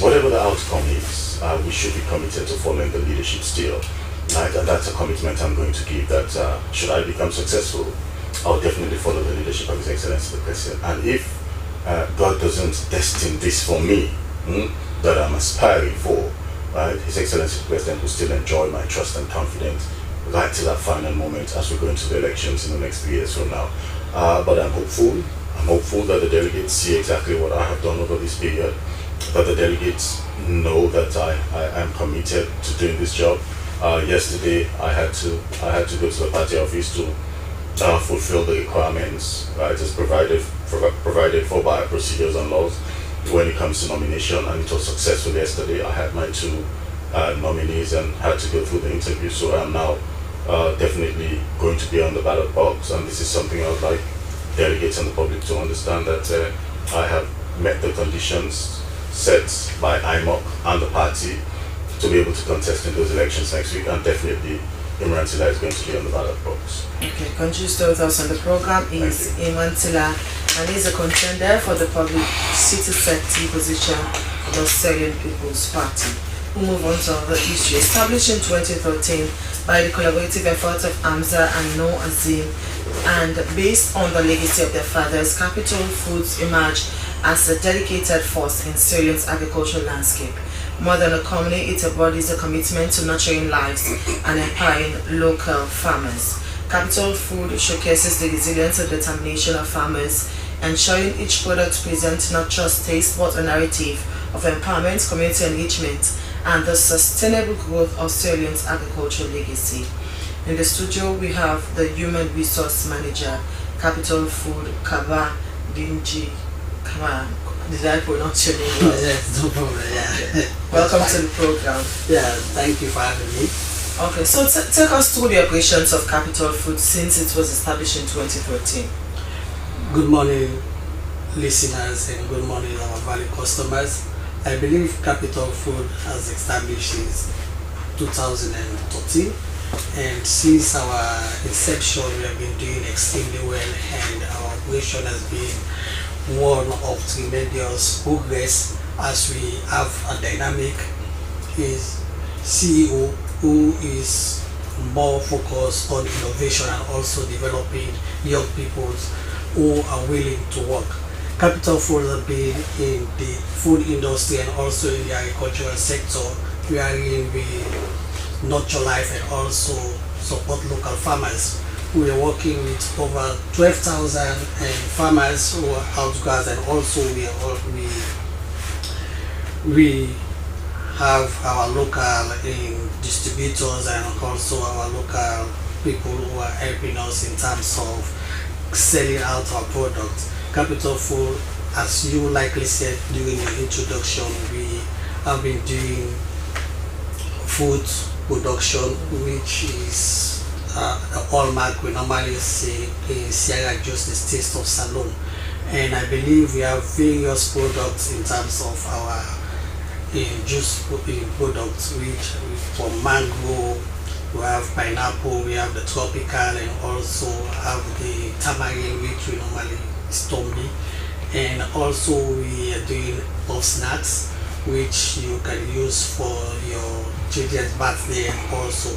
whatever the outcome is, we should be committed to following the leadership still. Right? And that's a commitment I'm going to give, that should I become successful, I'll definitely follow the leadership of His Excellency the President. And if God doesn't destine this for me, that I'm aspiring for, right, His Excellency the President will still enjoy my trust and confidence right to that final moment as we go into the elections in the next 3 years from now. But I'm hopeful. I'm hopeful that the delegates see exactly what I have done over this period, that the delegates know that I am committed to doing this job. Yesterday, I had to go to the party office to fulfill the requirements, right, as provided for by our procedures and laws, when it comes to nomination, and it was successful yesterday. I had my 2 nominees and had to go through the interview, so I'm now definitely going to be on the ballot box, and this is something I would like delegates and the public to understand, that I have met the conditions set by IMOC and the party to be able to contest in those elections next week, and definitely Imran Tila is going to be on the ballot box. Okay, continues with us on the program is Imran Tila, and he's a contender for the public city secretary position of the Syrian People's Party. We'll move on to other issue. Established in 2013 by the collaborative effort of Hamza and No Azim, and based on the legacy of their fathers, Capital Foods emerged as a dedicated force in Syrian's agricultural landscape. More than a company, it embodies a commitment to nurturing lives and empowering local farmers. Capital Food showcases the resilience and determination of farmers, ensuring each product presents not just taste but a narrative of empowerment, community enrichment, and the sustainable growth of Syrian's agricultural legacy. In the studio, we have the Human Resource Manager, Capital Food, Kaba Dinji. Kaba, did I pronounce your name well? Yes, no problem, yeah. Welcome to the program. Yeah, thank you for having me. Okay, so take us through the operations of Capital Food since it was established in 2013. Good morning, listeners, and good morning, our valued customers. I believe Capital Food has established in 2013, and since our inception we have been doing extremely well, and our operation has been one of tremendous progress, as we have a dynamic CEO who is more focused on innovation and also developing young people who are willing to work. Capital Food has been in the food industry and also in the agricultural sector, wherein we nurture life and also support local farmers. We are working with over 12,000 farmers who are outgoers, and also we have our local distributors and also our local people who are helping us in terms of selling out our products. Capital Food, as you likely said during your introduction, we have been doing food production, which is the hallmark we normally see in Sierra Leone, the taste of salon. And I believe we have various products in terms of our juice products, which from mango, we have pineapple, we have the tropical, and also have the tamarind, which we normally stormy, and also we are doing puff snacks, which you can use for your children's birthday also.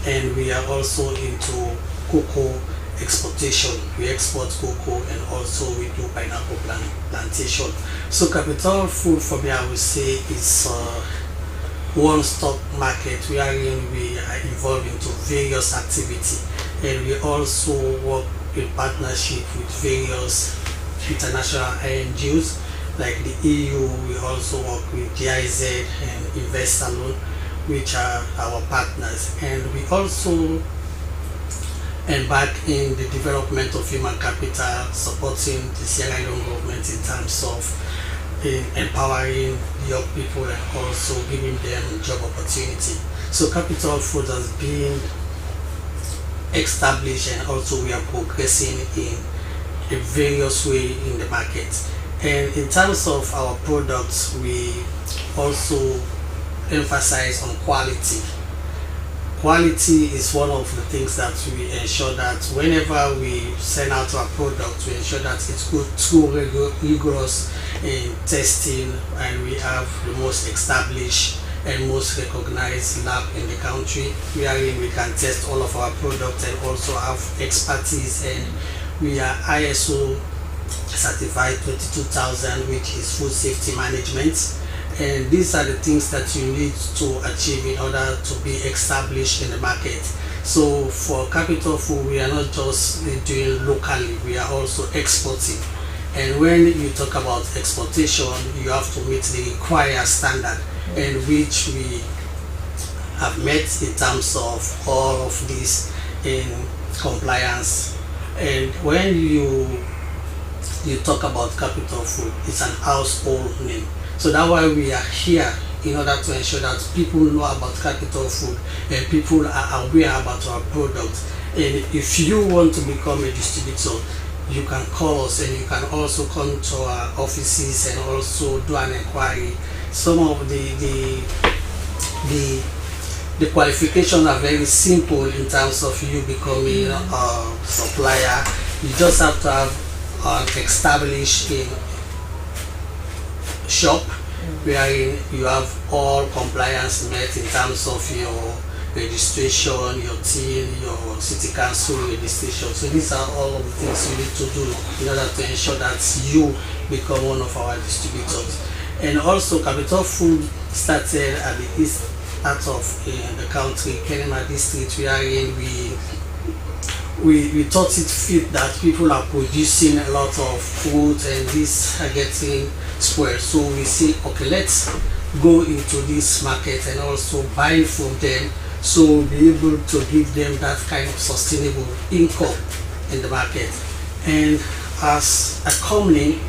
And we are also into cocoa exportation. We export cocoa, and also we do pineapple plantation. So Capital Food, for me, I would say, is one-stop market wherein we are involved into various activities, and we also work in partnership with various international NGOs like the EU. We also work with GIZ and Invest Alone, which are our partners, and we also embark in the development of human capital, supporting the Sierra Leone government in terms of empowering young people and also giving them job opportunity. So Capital Food has been established, and also we are progressing in a various way in the market. And in terms of our products, we also emphasize on quality. Quality is one of the things that we ensure that whenever we send out our product, we ensure that it's good through rigorous in testing, and we have the most established and most recognized lab in the country, wherein we can test all of our products and also have expertise. And we are ISO certified 22,000, which is food safety management. And these are the things that you need to achieve in order to be established in the market. So for Capital Food, we are not just doing locally, we are also exporting. And when you talk about exportation, you have to meet the required standard, and which we have met in terms of all of this in compliance. And when you you talk about Capital Food, it's an household name. So that's why we are here, in order to ensure that people know about Capital Food and people are aware about our product. And if you want to become a distributor, you can call us, and you can also come to our offices and also do an inquiry. Some of the qualifications are very simple in terms of you becoming a supplier. You just have to have an established shop wherein you have all compliance met in terms of your registration, your TIN, your city council registration. So these are all of the things you need to do in order to ensure that you become one of our distributors. And also, Capital Food started at the east part of the country, Kenema district, wherein we thought it fit that people are producing a lot of food and these are getting spoiled. So we say, okay, let's go into this market and also buy from them, so we'll be able to give them that kind of sustainable income in the market. And as a company,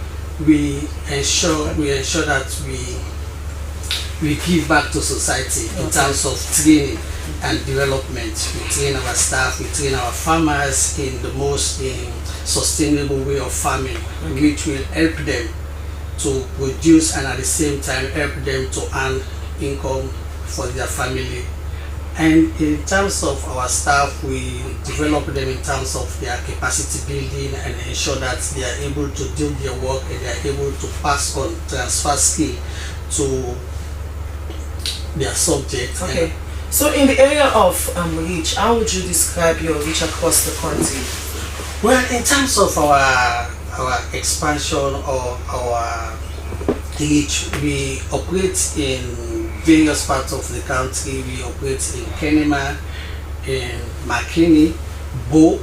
we ensure that we give back to society in terms of training and development. We train our staff, we train our farmers in the most sustainable way of farming, which will help them to produce and at the same time help them to earn income for their family. And in terms of our staff, we develop them in terms of their capacity building and ensure that they are able to do their work and they are able to pass on, transfer skill to their subject. Okay. So in the area of reach, how would you describe your reach across the country? Well, in terms of our expansion or our reach, we operate in various parts of the country. We operate in Kenema, in McKinney, Bo,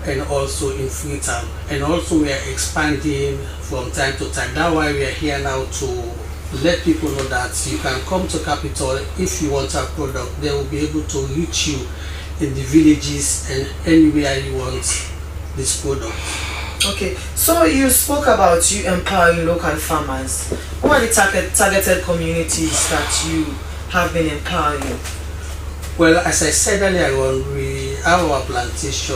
and also in Freetown. And also we are expanding from time to time. That's why we are here now to let people know that you can come to Capital if you want our product. They will be able to reach you in the villages and anywhere you want this product. Okay, so you spoke about you empowering local farmers. What are the targeted communities that you have been empowering? Well, as I said earlier on, we have our plantation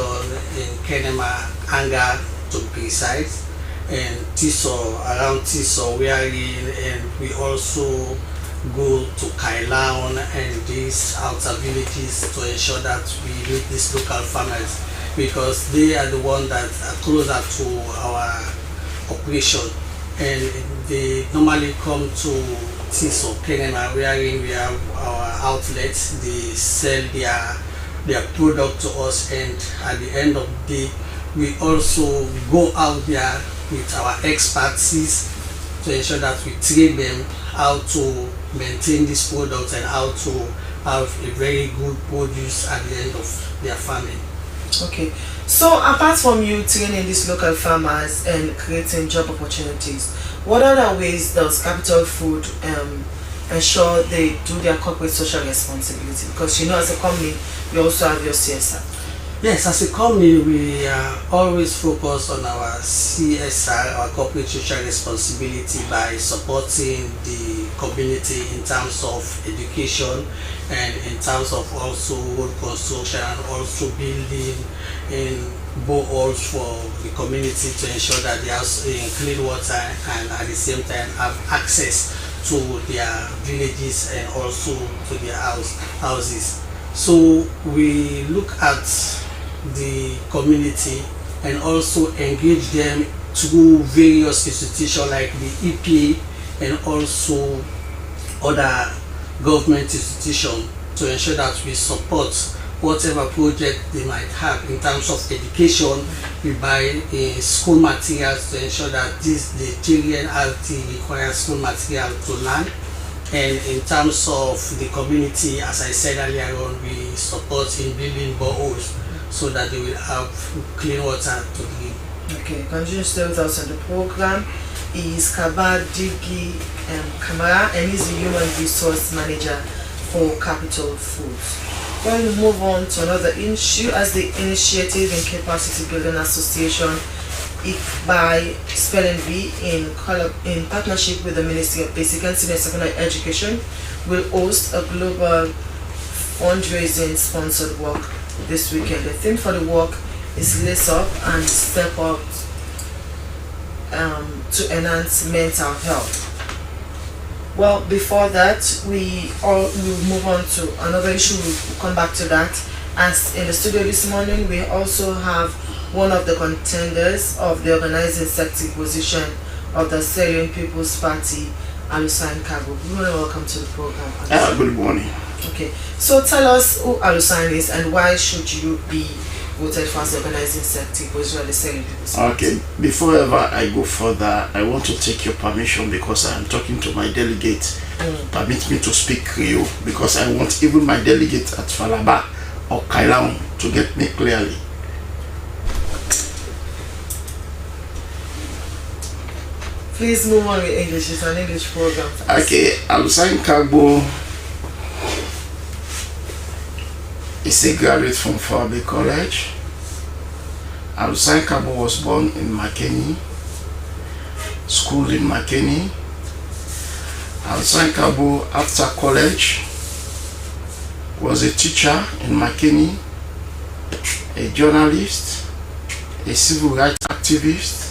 in Kenema, Anga to be precise, and Tiso, around Tiso, we are in, and we also go to Kailaon and these outer villages to ensure that we meet these local farmers, because they are the ones that are closer to our operation, and they normally come to Tiso, Kenema, wherein we have our outlets. They sell their product to us, and at the end of the day, we also go out there with our expertise to ensure that we train them how to maintain this product and how to have a very good produce at the end of their farming. Okay, so apart from you training these local farmers and creating job opportunities, what other ways does Capital Food ensure they do their corporate social responsibility? Because you know, as a company, you also have your CSR. Yes, as a company, we are always focused on our CSR, our corporate social responsibility, by supporting the community in terms of education and in terms of also road construction, and also building in boreholes for the community to ensure that they have clean water and at the same time have access to their villages and also to their houses. So we look at the community and also engage them through various institutions like the EPA and also other government institutions to ensure that we support whatever project they might have. In terms of education, we buy school materials to ensure that the children have the required school material to learn. And in terms of the community, as I said earlier on, we support in building boreholes so that they will have clean water to drink. Okay, continue to stay with us on the program. He is Kaba Digi Kamara, and he's the Human Resource Manager for Capital Foods. When we move on to another issue, as the Initiative in Capacity Building Association by SPLNV in partnership with the Ministry of Basic and Senior Secondary Education will host a global fundraising sponsored walk this weekend. The theme for the walk is Lace Up and Step Up to enhance mental health. Well, before that, we will move on to another issue. We'll come back to that. As in the studio this morning, we also have one of the contenders of the organizing secretary position of the Sierra Leone People's Party, Alusan Kabo. Welcome to the program. Good morning. Okay, so tell us who Alusan is and why should you be voted for as the organizing secretary position of the Sierra Leone People's Party. Okay, before ever I go further, I want to take your permission because I am talking to my delegate. Permit me to speak Creole because I want even my delegate at Falaba or Kailaon to get me clearly. Please move on with English. It's an English program. Okay, Alusan Kabo is a graduate from Fairby College. Alusan Kabo was born in Makeni, schooled in Makeni. Alusan Kabo, after college, was a teacher in Makeni, a journalist, a civil rights activist,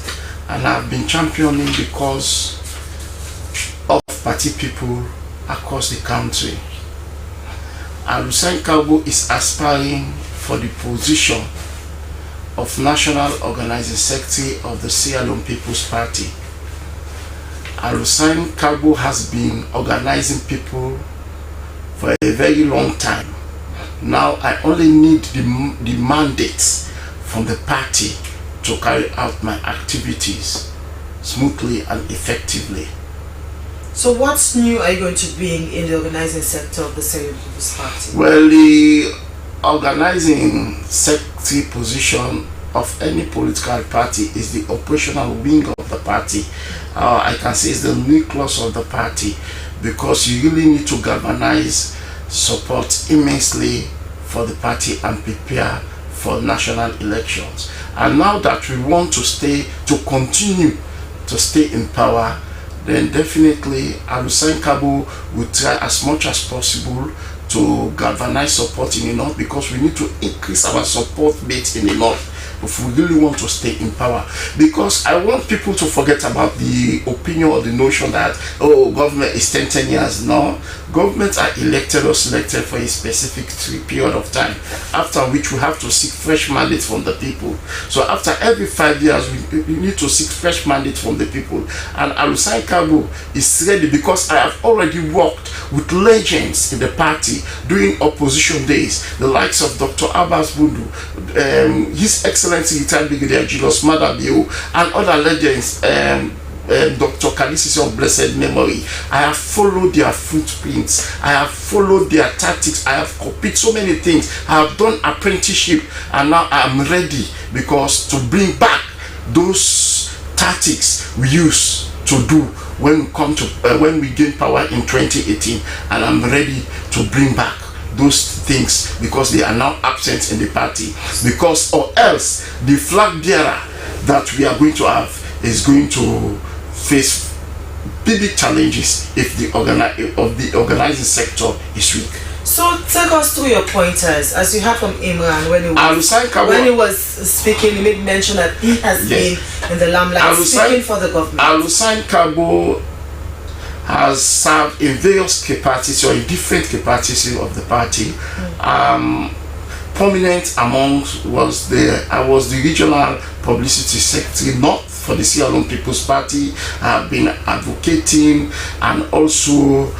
and I've been championing the cause of party people across the country. Alusan Kabo is aspiring for the position of National Organizing Secretary of the Sierra Leone People's Party. Alusan Kabo has been organizing people for a very long time. Now I only need the mandates from the party to carry out my activities smoothly and effectively. So what's new are you going to bring in the organizing sector of the Sierra Leone People's Party? Well, the organizing secretary position of any political party is the operational wing of the party. I can say it's the nucleus of the party because you really need to galvanize support immensely for the party and prepare for national elections. And now that we want to continue to stay in power, then definitely Alusan Kabo will try as much as possible to galvanize support in the north because we need to increase our support base in the north if we really want to stay in power. Because I want people to forget about the opinion or the notion that, oh, government is 10 years. No, governments are elected or selected for a specific period of time, after which we have to seek fresh mandates from the people. So after every 5 years, we need to seek fresh mandates from the people. And Alusan Kabo is ready because I have already worked with legends in the party during opposition days, the likes of Dr. Abbas Bundu, His Excellency retired Brigadier Julius Madabio, and other legends, Dr. Kadisisi of blessed memory. I have followed their footprints, I have followed their tactics, I have copied so many things, I have done apprenticeship, and now I am ready because to bring back those tactics we used to do when we come to when we gain power in 2018, and I'm ready to bring back those things because they are now absent in the party, because or else the flag bearer that we are going to have is going to face big challenges if the organizing sector is weak. So take us through your pointers, as you heard from Imran when he was speaking. He made mention that he has been in the limelight speaking for the government. Alusan Kabo has served in various capacities or in different capacities of the party. Prominent among I was the regional publicity secretary North for the Sierra Leone People's Party. I have been advocating and also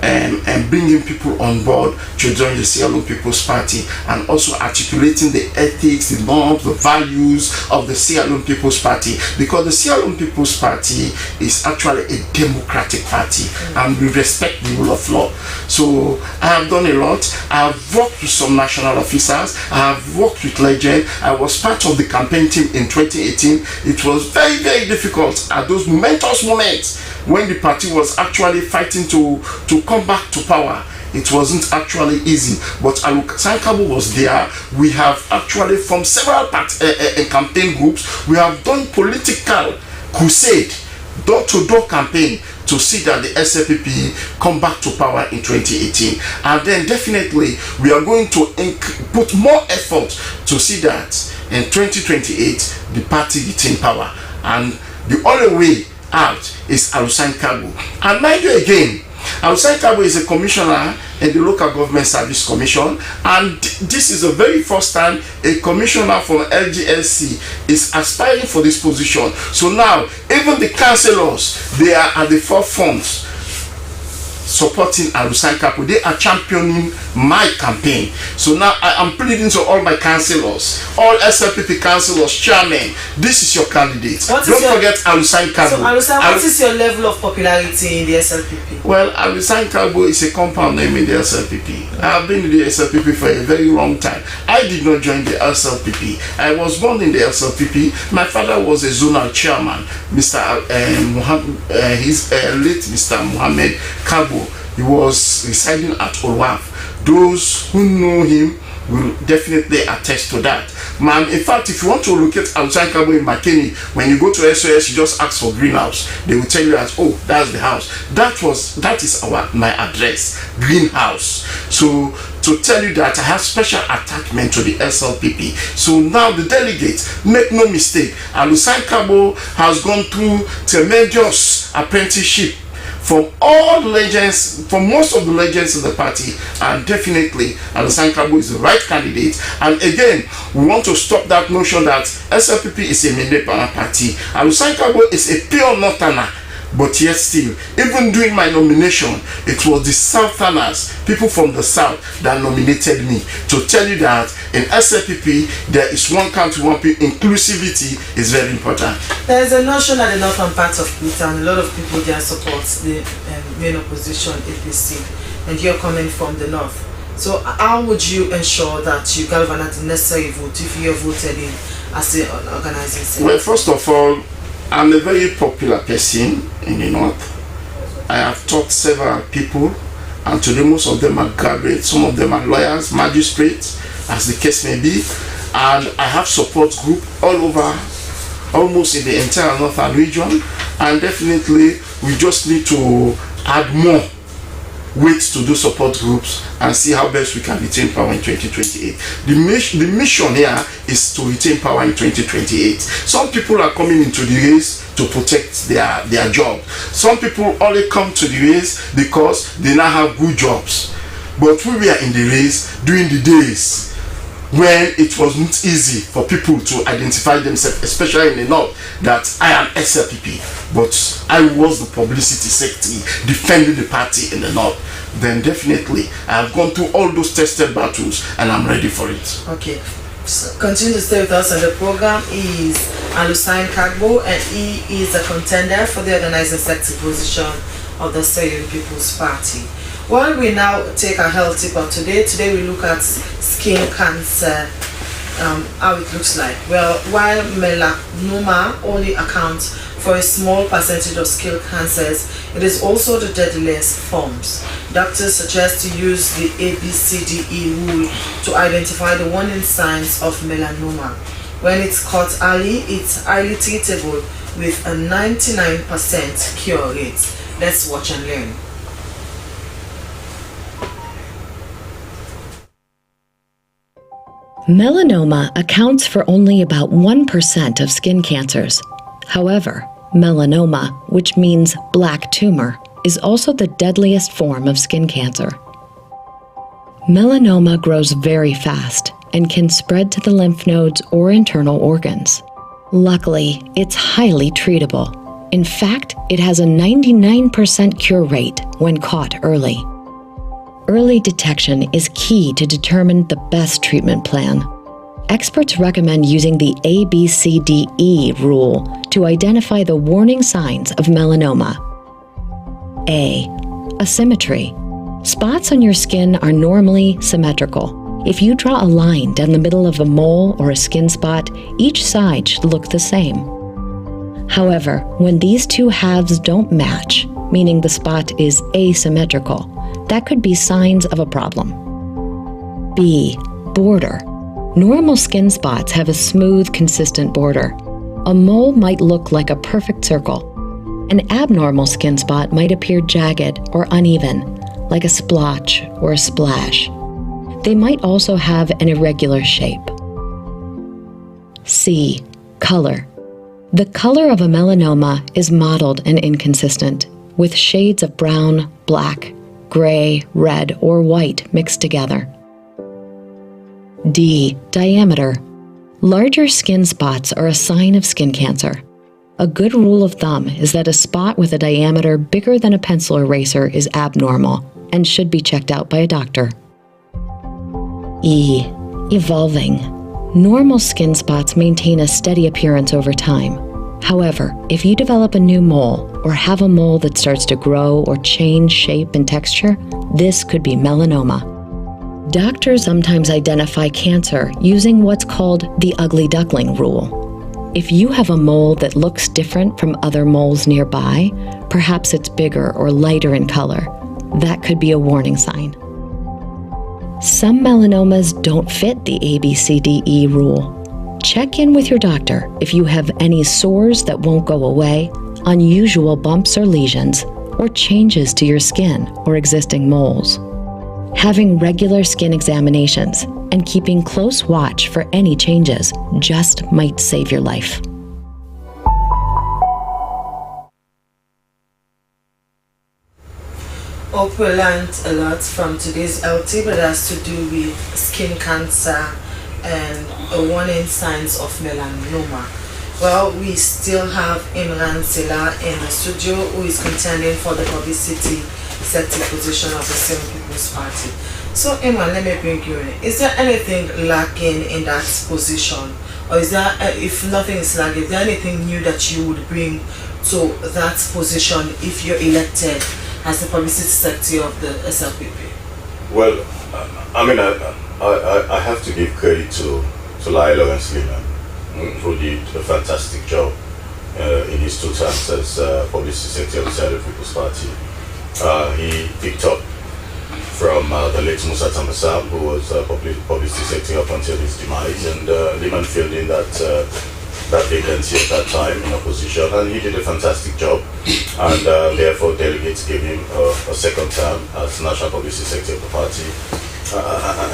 and bringing people on board to join the Sierra Leone People's Party, and also articulating the ethics, the norms, the values of the Sierra Leone People's Party, because the Sierra Leone People's Party is actually a democratic party and we respect the rule of law. So I have done a lot. I have worked with some national officers, I have worked with legends. I was part of the campaign team in 2018. It was very, very difficult at those momentous moments when the party was actually fighting to come back to power. it wasn't actually easy, but Alusankabo was there. We have actually, from several campaign groups, we have done political crusade, door-to-door campaign to see that the SLPP come back to power in 2018. And then definitely we are going to put more effort to see that in 2028 the party retain power. And the only way out is Alusankabo. And mind you again, Alusankabo is a commissioner in the Local Government Service Commission, and this is the very first time a commissioner from LGSC is aspiring for this position. So now even the councillors, they are at the forefront supporting Alusankabo. They are championing my campaign. So now I am pleading to all my councillors, all SLPP councillors, chairmen, this is your candidate. Don't forget Alusankabo. So Alusankabo, what is your level of popularity in the SLPP? Well, Alusankabo is a compound name in the SLPP. I have been in the SLPP for a very long time. I did not join the SLPP. I was born in the SLPP. My father was a zonal chairman, Mr. His late Mr. Mohammed Kabo. He was residing at Olwaf. Those who know him will definitely attest to that. Man, in fact, if you want to locate Alusankabo in McKinney, when you go to SOS, you just ask for greenhouse. They will tell you that, oh, that's the house. That is my address, greenhouse. So to tell you that I have special attachment to the SLPP. So now the delegates, make no mistake, Alusankabo has gone through tremendous apprenticeship from all legends, from most of the legends in the party, and definitely Alusankabo is the right candidate. And again, we want to stop that notion that SLPP is a Mindepana party. Alusankabo is a pure Northerner. But yet still, even during my nomination, it was the Southerners, people from the South, that nominated me. To tell you that in SLPP, there is one country, one people. Inclusivity is very important. There is a notion at the northern part of Freetown, a lot of people there support the main opposition, APC, and you're coming from the north. So how would you ensure that you galvanize the necessary vote if you're voted in as an organizing center? Well, first of all, I'm a very popular person in the north. I have taught several people, and today most of them are graduates, some of them are lawyers, magistrates, as the case may be. And I have support group all over, almost in the entire northern region. And definitely, we just need to add more weight to those support groups and see how best we can retain power in 2028. The mission here is to retain power in 2028. Some people are coming into the race to protect their job. Some people only come to the race because they now have good jobs. But we were in the race during the days when it wasn't easy for people to identify themselves, especially in the north, that I am SLPP, but I was the publicity secretary defending the party in the north. Then definitely I have gone through all those tested battles and I'm ready for it. Okay, so continue to stay with us, and the program is Alusankabo, and he is a contender for the organizing secretary position of the Sierra Leone People's Party. Well, we now take a health tip of today. Today we look at skin cancer, how it looks like. Well, while melanoma only accounts for a small percentage of skin cancers, it is also the deadliest forms. Doctors suggest to use the ABCDE rule to identify the warning signs of melanoma. When it's caught early, it's highly treatable with a 99% cure rate. Let's watch and learn. Melanoma accounts for only about 1% of skin cancers. However, melanoma, which means black tumor, is also the deadliest form of skin cancer. Melanoma grows very fast and can spread to the lymph nodes or internal organs. Luckily, it's highly treatable. In fact, it has a 99% cure rate when caught early. Early detection is key to determine the best treatment plan. Experts recommend using the ABCDE rule to identify the warning signs of melanoma. A. Asymmetry. Spots on your skin are normally symmetrical. If you draw a line down the middle of a mole or a skin spot, each side should look the same. However, when these two halves don't match, meaning the spot is asymmetrical, that could be signs of a problem. B. Border. Normal skin spots have a smooth, consistent border. A mole might look like a perfect circle. An abnormal skin spot might appear jagged or uneven, like a splotch or a splash. They might also have an irregular shape. C. Color. The color of a melanoma is mottled and inconsistent, with shades of brown, black, gray, red, or white mixed together. D. Diameter. Larger skin spots are a sign of skin cancer. A good rule of thumb is that a spot with a diameter bigger than a pencil eraser is abnormal and should be checked out by a doctor. E. Evolving. Normal skin spots maintain a steady appearance over time. However, if you develop a new mole or have a mole that starts to grow or change shape and texture, this could be melanoma. Doctors sometimes identify cancer using what's called the ugly duckling rule. If you have a mole that looks different from other moles nearby, perhaps it's bigger or lighter in color, that could be a warning sign. Some melanomas don't fit the ABCDE rule. Check in with your doctor if you have any sores that won't go away, unusual bumps or lesions, or changes to your skin or existing moles. Having regular skin examinations and keeping close watch for any changes just might save your life. Hope we learned a lot from today's LT, but it has to do with skin cancer and warning signs of melanoma. Well, we still have Imran Silla in the studio, who is contending for the publicity sector position of the Sierra People's Party. So, Imran, let me bring you in. Is there anything lacking in that position? Or is there, if nothing is lacking, is there anything new that you would bring to that position if you're elected as the publicity secretary of the SLPP? Well, I mean, I have to give credit to Lai Lawrence Lehman, who did a fantastic job in his 2 terms as publicity secretary of the Sierra Leone People's Party. He picked up from the late Musa Tambasam, who was publicity secretary up until his demise, and Lehman filled in that vacancy at that time in opposition, and he did a fantastic job, and therefore delegates gave him a 2nd term as national publicity secretary of the party.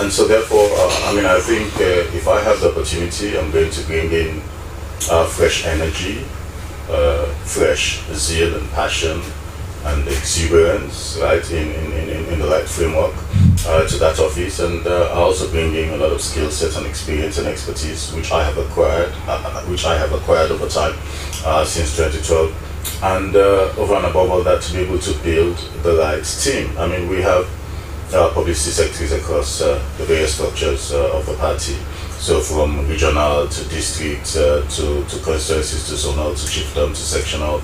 And so therefore, I mean, I think if I have the opportunity, I'm going to bring in fresh energy, fresh zeal and passion and exuberance, right, in the right framework to that office, and I also bring in a lot of skill sets and experience and expertise which I have acquired over time since 2012, and over and above all that, to be able to build the right team. I mean, we have publicity secretaries across the various structures of the party. So from regional to district to constituencies to zonal to chiefdom to sectional.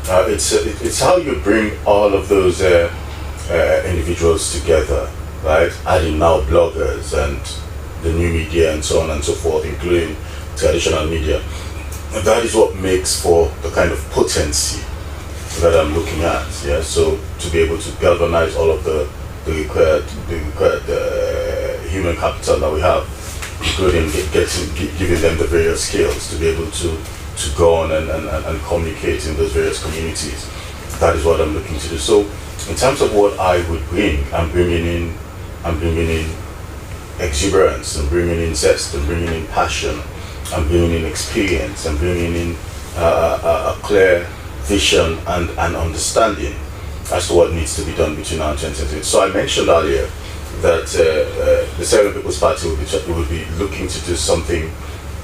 It's how you bring all of those individuals together, right? Adding now bloggers and the new media and so on and so forth, including traditional media. And that is what makes for the kind of potency that I'm looking at. Yeah. So to be able to galvanize all of the required human capital that we have, including giving them the various skills to be able to go on and communicate in those various communities. That is what I'm looking to do. So in terms of what I would bring, I'm bringing in exuberance, I'm bringing in zest, I'm bringing in passion, I'm bringing in experience, I'm bringing in a clear vision and understanding as to what needs to be done between now and 2028. So I mentioned earlier that the Sierra Leone People's Party will be looking to do something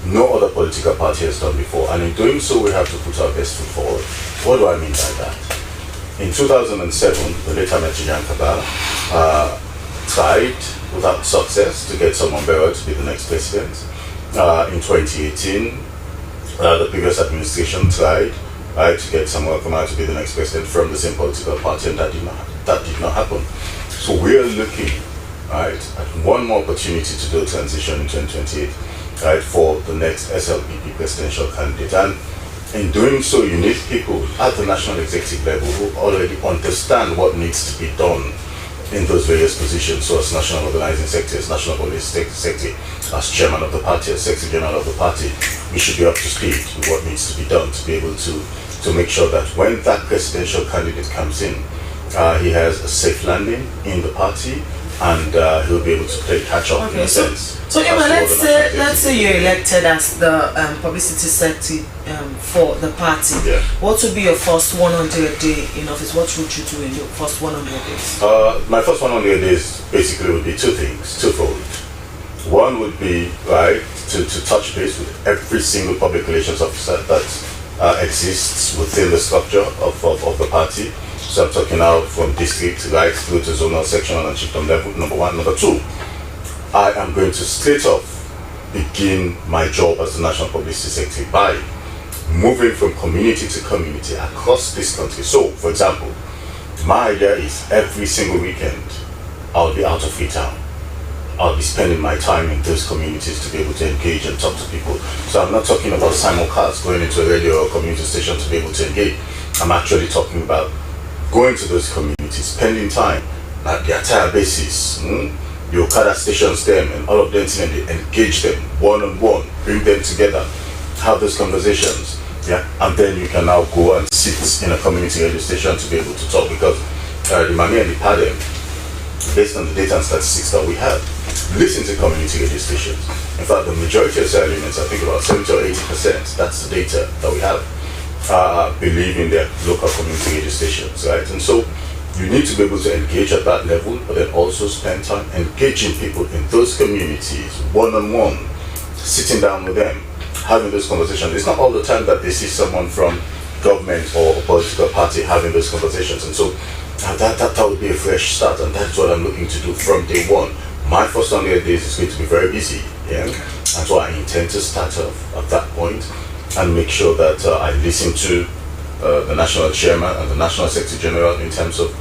no other political party has done before, and in doing so we have to put our best foot forward. What do I mean by that? In 2007, the late Ahmed Tidiane tried without success to get someone better to be the next president. In 2018, the previous administration tried to get someone to be the next president from the same political party, and that did not happen. So we are looking at one more opportunity to do a transition in 2028, for the next SLPP presidential candidate. And in doing so, you need people at the national executive level who already understand what needs to be done in those various positions. So as National Organizing Secretary, as National Police Secretary, as Chairman of the party, as Secretary General of the party, we should be up to speed with what needs to be done to be able to make sure that when that presidential candidate comes in, he has a safe landing in the party, and he'll be able to play catch up in a sense. So Emma, let's say you're elected as the publicity secretary for the party. Yeah. What would be your first 100 day in office? What would you do in your first 100 days? My first 100 days basically would be twofold. One would be to touch base with every single public relations officer that exists within the structure of the party. So I'm talking now from district right through to zonal, sectional, and chiefdom level. Number one. Number two, I am going to straight off begin my job as the National Publicity Secretary by moving from community to community across this country. So, for example, my idea is every single weekend I'll be out of Freetown. I'll be spending my time in those communities to be able to engage and talk to people. So I'm not talking about simulcast, going into a radio or community station to be able to engage. I'm actually talking about going to those communities, spending time at the entire basis, the Okada stations them and all of them, and they engage them one-on-one, bring them together, have those conversations, and then you can now go and sit in a community radio station to be able to talk, because the money and the pattern, based on the data and statistics that we have, listen to community radio stations. In fact, the majority of Sierra Leoneans, I think about 70 or 80%, that's the data that we have, believe in their local community radio stations, right? And so you need to be able to engage at that level, but then also spend time engaging people in those communities, one-on-one, sitting down with them, having those conversations. It's not all the time that they see someone from government or a political party having those conversations. And so that would be a fresh start, and that's what I'm looking to do from day one. My first 100 days is going to be very busy, and so I intend to start off at that point and make sure that I listen to the National Chairman and the National Secretary General in terms of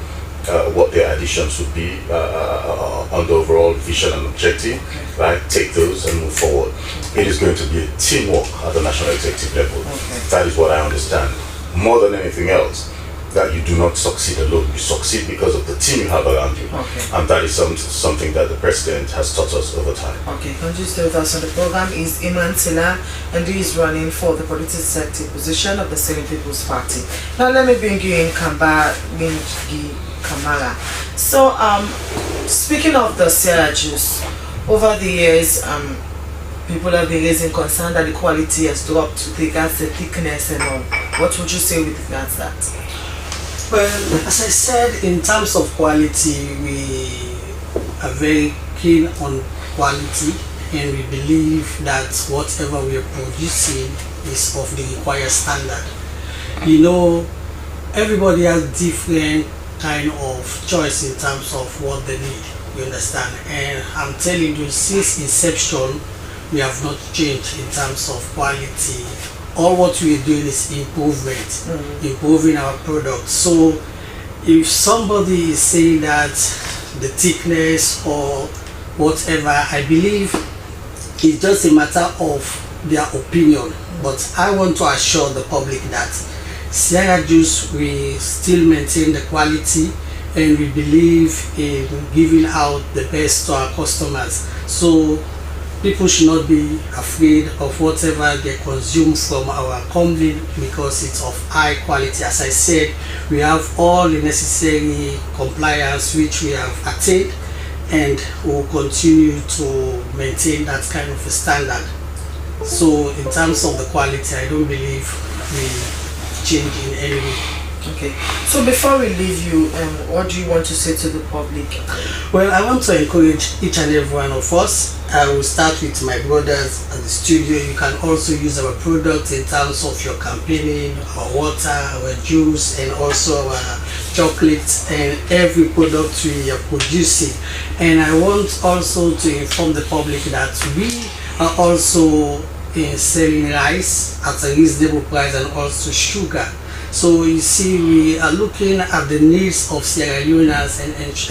what their additions would be on the overall vision and objective, right? Take those and move forward. It is going to be a teamwork at the national executive level. That is what I understand. More than anything else, that you do not succeed alone. You succeed because of the team you have around you. And that is something that the President has taught us over time. Okay, can you stay with us on the program? Is Iman Tila, and he is running for the political secretary position of the Sierra People's Party. Now let me bring you in Kamara. So, speaking of the Sierra juice, over the years, people have been raising concern that the quality has dropped with regards to thickness and all. What would you say with regards to that? Well, as I said, in terms of quality, we are very keen on quality, and we believe that whatever we are producing is of the required standard. You know, everybody has different kind of choice in terms of what they need, you understand? And I'm telling you, since inception, we have not changed in terms of quality. All what we are doing is improvement, improving our product. So if somebody is saying that the thickness or whatever, I believe it's just a matter of their opinion. But I want to assure the public that Sierra Juice, we still maintain the quality, and we believe in giving out the best to our customers. So people should not be afraid of whatever they consume from our company, because it's of high quality. As I said, we have all the necessary compliance which we have attained, and will continue to maintain that kind of a standard. So in terms of the quality, I don't believe we change in any way. Okay, so before we leave you, what do you want to say to the public? Well, I want to encourage each and every one of us. I will start with my brothers at the studio. You can also use our products in terms of your campaigning, our water, our juice, and also our chocolates, and every product we are producing. And I want also to inform the public that we are also selling rice at a reasonable price, and also sugar. So you see, we are looking at the needs of Sierra Leoneans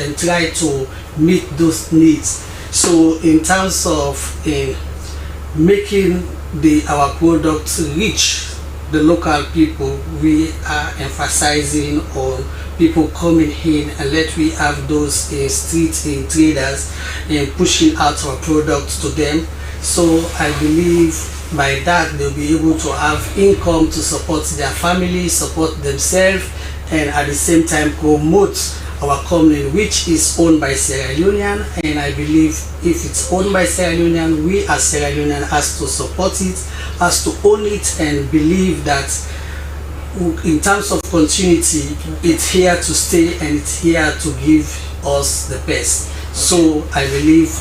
and try to meet those needs. So in terms of making our products rich the local people, we are emphasizing on people coming in and let we have those street traders pushing out our products to them. So I believe by that they'll be able to have income to support their family, support themselves, and at the same time promote our company, which is owned by Sierra Leonean. And I believe if it's owned by Sierra Leonean, we as Sierra Leonean has to support it, has to own it, and believe that in terms of continuity, it's here to stay and it's here to give us the best. So I believe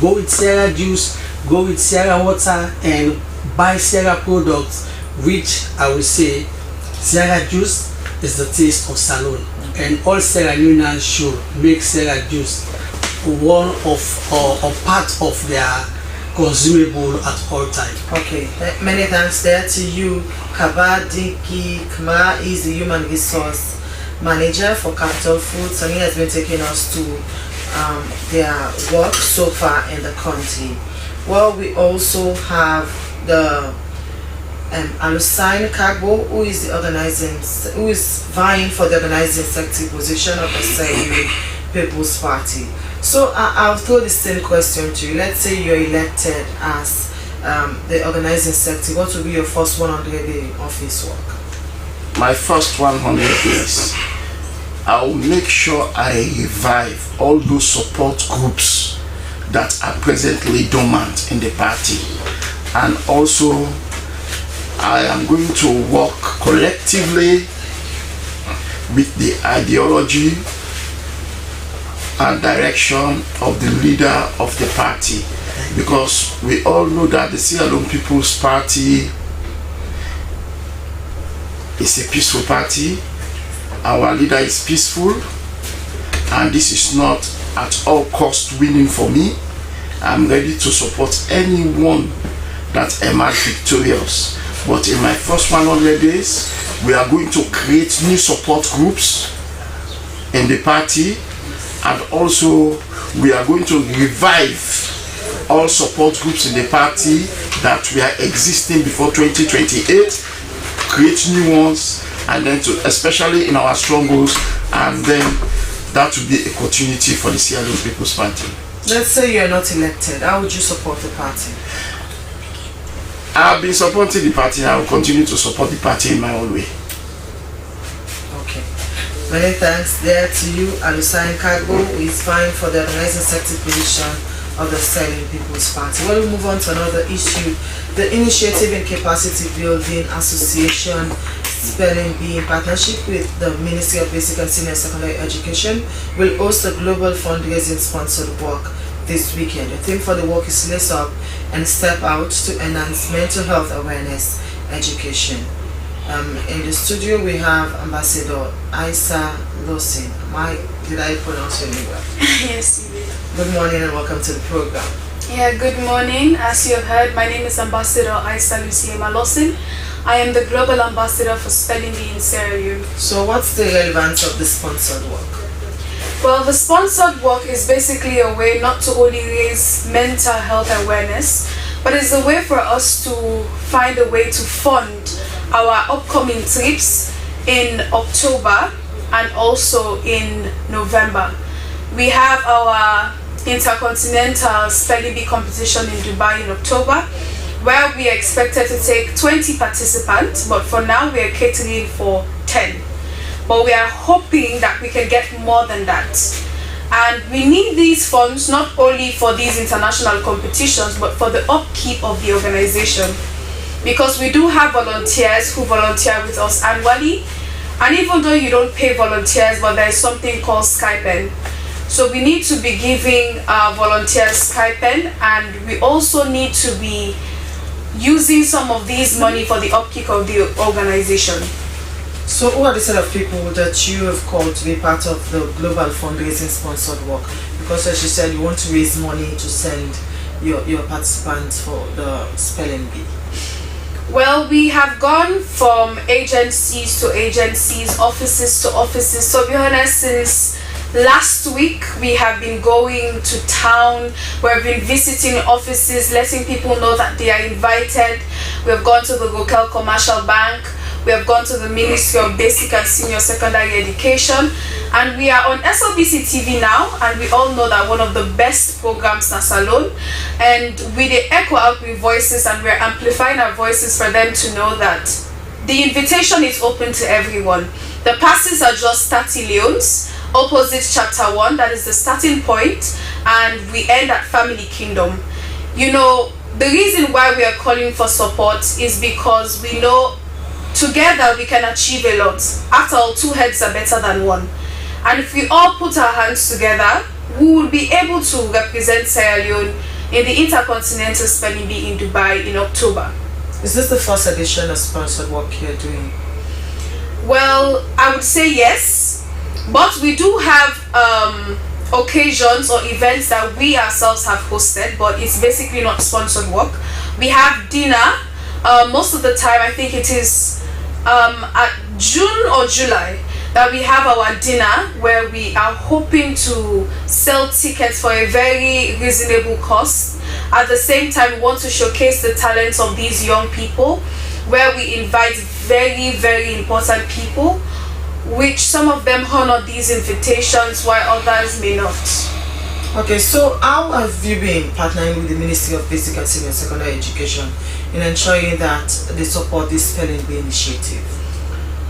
go with Sierra Juice, go with Sierra Water, and buy Sierra products, which I will say Sierra Juice is the taste of salon, and all Sierra Leoneans should make Sierra Juice one of or part of their consumable at all time. Okay, many thanks there to you. Kabadiki Kma is the Human Resource Manager for Capital Foods, and he has been taking us to their work so far in the country. Well, we also have the Alusine Kagbo, who is vying for the organizing secretary position of the Sierra People's Party. So I'll throw the same question to you. Let's say you're elected as the organizing secretary. What will be your first 100-day office work? My first 100 days, I'll make sure I revive all those support groups that are presently dormant in the party, and also I am going to work collectively with the ideology and direction of the leader of the party, because we all know that the Sierra Leone People's Party is a peaceful party. Our leader is peaceful, and this is not at all cost winning for me. I'm ready to support anyone that emerges victorious. But in my first 100 days, we are going to create new support groups in the party, and also we are going to revive all support groups in the party that were existing before 2028, create new ones, and then to, especially in our strongholds, and then that will be a continuity for the Sierra Leone People's Party. Let's say you're not elected, how would you support the party? I've been supporting the party, and I will continue to support the party in my own way. Okay. Many thanks there to you, Alusine Kagbo, who is vying for the organizing secretary position of the Sierra Leone People's Party. Well, we'll move on to another issue. The Initiative in Capacity Building Association, Spelling Bee, in partnership with the Ministry of Basic and Senior Secondary Education, will host a global fundraising sponsored walk this weekend. The theme for the walk is Lace Up and Step Out to enhance mental health awareness education. In the studio we have Ambassador Isa Losin. Did I pronounce your name well? Yes, you did. Good morning and welcome to the program. Yeah, good morning. As you have heard, my name is Ambassador Isa Losin. I am the Global Ambassador for Spelling Bee in Sierra Leone. So what's the relevance of the sponsored work? Well, the sponsored work is basically a way not to only raise mental health awareness, but it's a way for us to find a way to fund our upcoming trips in October and also in November. We have our Intercontinental Spelling Bee competition in Dubai in October, where we are expected to take 20 participants, but for now we are catering for 10. But we are hoping that we can get more than that. And we need these funds not only for these international competitions, but for the upkeep of the organization. Because we do have volunteers who volunteer with us annually. And even though you don't pay volunteers, but there is something called stipend. So we need to be giving volunteers stipend, and we also need to be using some of these money for the upkeep of the organization. So who are the set of people that you have called to be part of the global fundraising sponsored work? Because as you said, you want to raise money to send your participants for the spelling bee. Well, we have gone from agencies to agencies, offices to offices. So to be honest, since last week we have been going to town. We've been visiting offices, letting people know that they are invited. We have gone to the local commercial bank. We have gone to the Ministry of Basic and Senior Secondary Education, and we are on Slbc TV now, and we all know that one of the best programs na Salon, and we dey echo out with voices, and we're amplifying our voices for them to know that the invitation is open to everyone. The passes are just 30 leones, opposite chapter 1, that is the starting point, and we end at Family Kingdom. You know, the reason why we are calling for support is because we know together we can achieve a lot. After all, 2 heads are better than 1. And if we all put our hands together, we will be able to represent Sierra Leone in the Intercontinental Spelling Bee in Dubai in October. Is this the first edition of sponsored work you're doing? Well, I would say yes, but we do have occasions or events that we ourselves have hosted, but it's basically not sponsored work. We have dinner. Most of the time, I think it is at June or July that we have our dinner, where we are hoping to sell tickets for a very reasonable cost. At the same time, we want to showcase the talents of these young people, where we invite very, very important people, which some of them honor these invitations while others may not. Okay, so how have you been partnering with the Ministry of Basic and Senior Secondary Education in ensuring that they support this spelling bee initiative?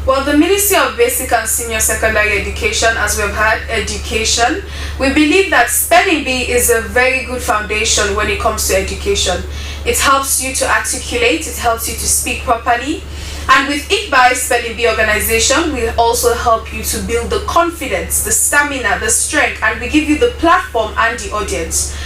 Well, the Ministry of Basic and Senior Secondary Education, as we've had education, we believe that spelling bee is a very good foundation when it comes to education. It helps you to articulate, it helps you to speak properly, and with ICBAI Spelling Bee organization, we also help you to build the confidence, the stamina, the strength, and we give you the platform and the audience.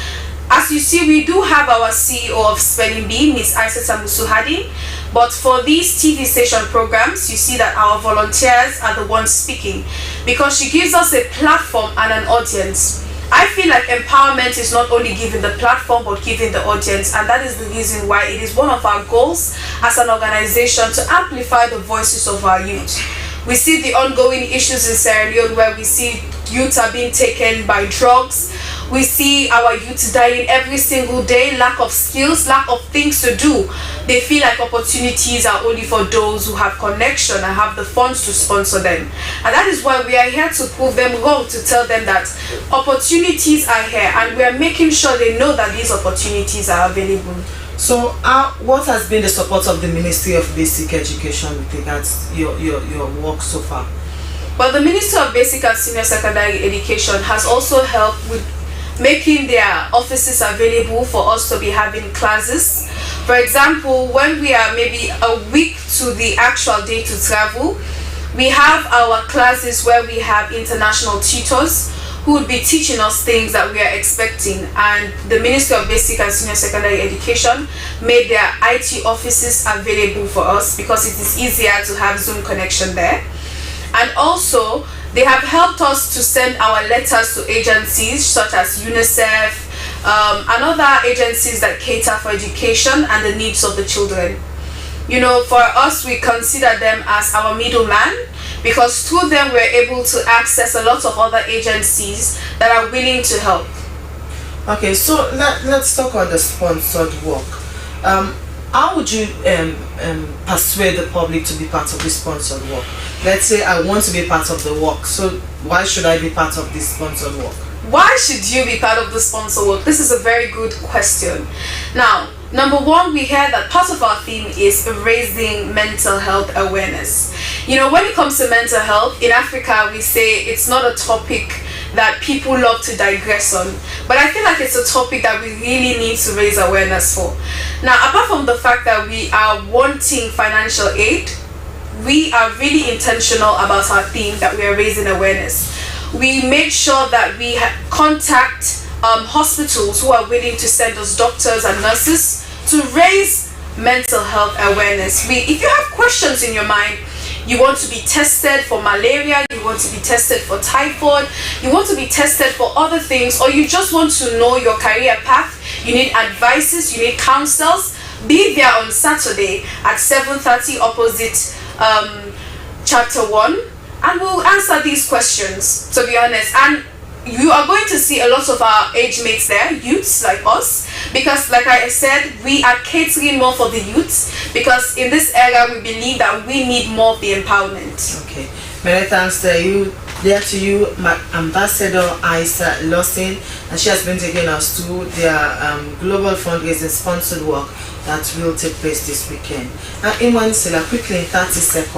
As you see, we do have our CEO of Spelling Bee, Ms. Aisata Musuhadi, but for these TV station programs, you see that our volunteers are the ones speaking, because she gives us a platform and an audience. I feel like empowerment is not only giving the platform, but giving the audience, and that is the reason why it is one of our goals as an organization to amplify the voices of our youth. We see the ongoing issues in Sierra Leone, where we see youth are being taken by drugs. We see our youth dying every single day, lack of skills, lack of things to do. They feel like opportunities are only for those who have connection and have the funds to sponsor them. And that is why we are here to prove them wrong, to tell them that opportunities are here, and we are making sure they know that these opportunities are available. So what has been the support of the Ministry of Basic Education with regards to your work so far? Well, the Ministry of Basic and Senior Secondary Education has also helped with making their offices available for us to be having classes. For example, when we are maybe a week to the actual day to travel, we have our classes where we have international tutors who would be teaching us things that we are expecting, and the Ministry of Basic and Senior Secondary Education made their IT offices available for us because it is easier to have Zoom connection there. And also, they have helped us to send our letters to agencies such as UNICEF and other agencies that cater for education and the needs of the children. You know, for us, we consider them as our middleman, because through them we're able to access a lot of other agencies that are willing to help. Okay, so let's talk on the sponsored work. How would you persuade the public to be part of this sponsored work? Let's say I want to be part of the work, so why should I be part of this sponsored work? Why should you be part of the sponsored work? This is a very good question. Now, number one, we hear that part of our theme is raising mental health awareness. You know, when it comes to mental health, in Africa, we say it's not a topic that people love to digress on. But I feel like it's a topic that we really need to raise awareness for. Now, apart from the fact that we are wanting financial aid, we are really intentional about our theme that we are raising awareness. We make sure that we contact hospitals who are willing to send us doctors and nurses to raise mental health awareness. If you have questions in your mind, you want to be tested for malaria, you want to be tested for typhoid, you want to be tested for other things, or you just want to know your career path, you need advices, you need counsels, be there on Saturday at 7:30 opposite chapter 1, and we'll answer these questions, to be honest. And you are going to see a lot of our age mates there, youths like us, because like I said, we are catering more for the youths, because in this area we believe that we need more of the empowerment. Okay, many thanks to you. There to you, my Ambassador Isa Lawson, and she has been taking us to their global fundraising sponsored work that will take place this weekend. And Imwan Sela, quickly in 30 seconds.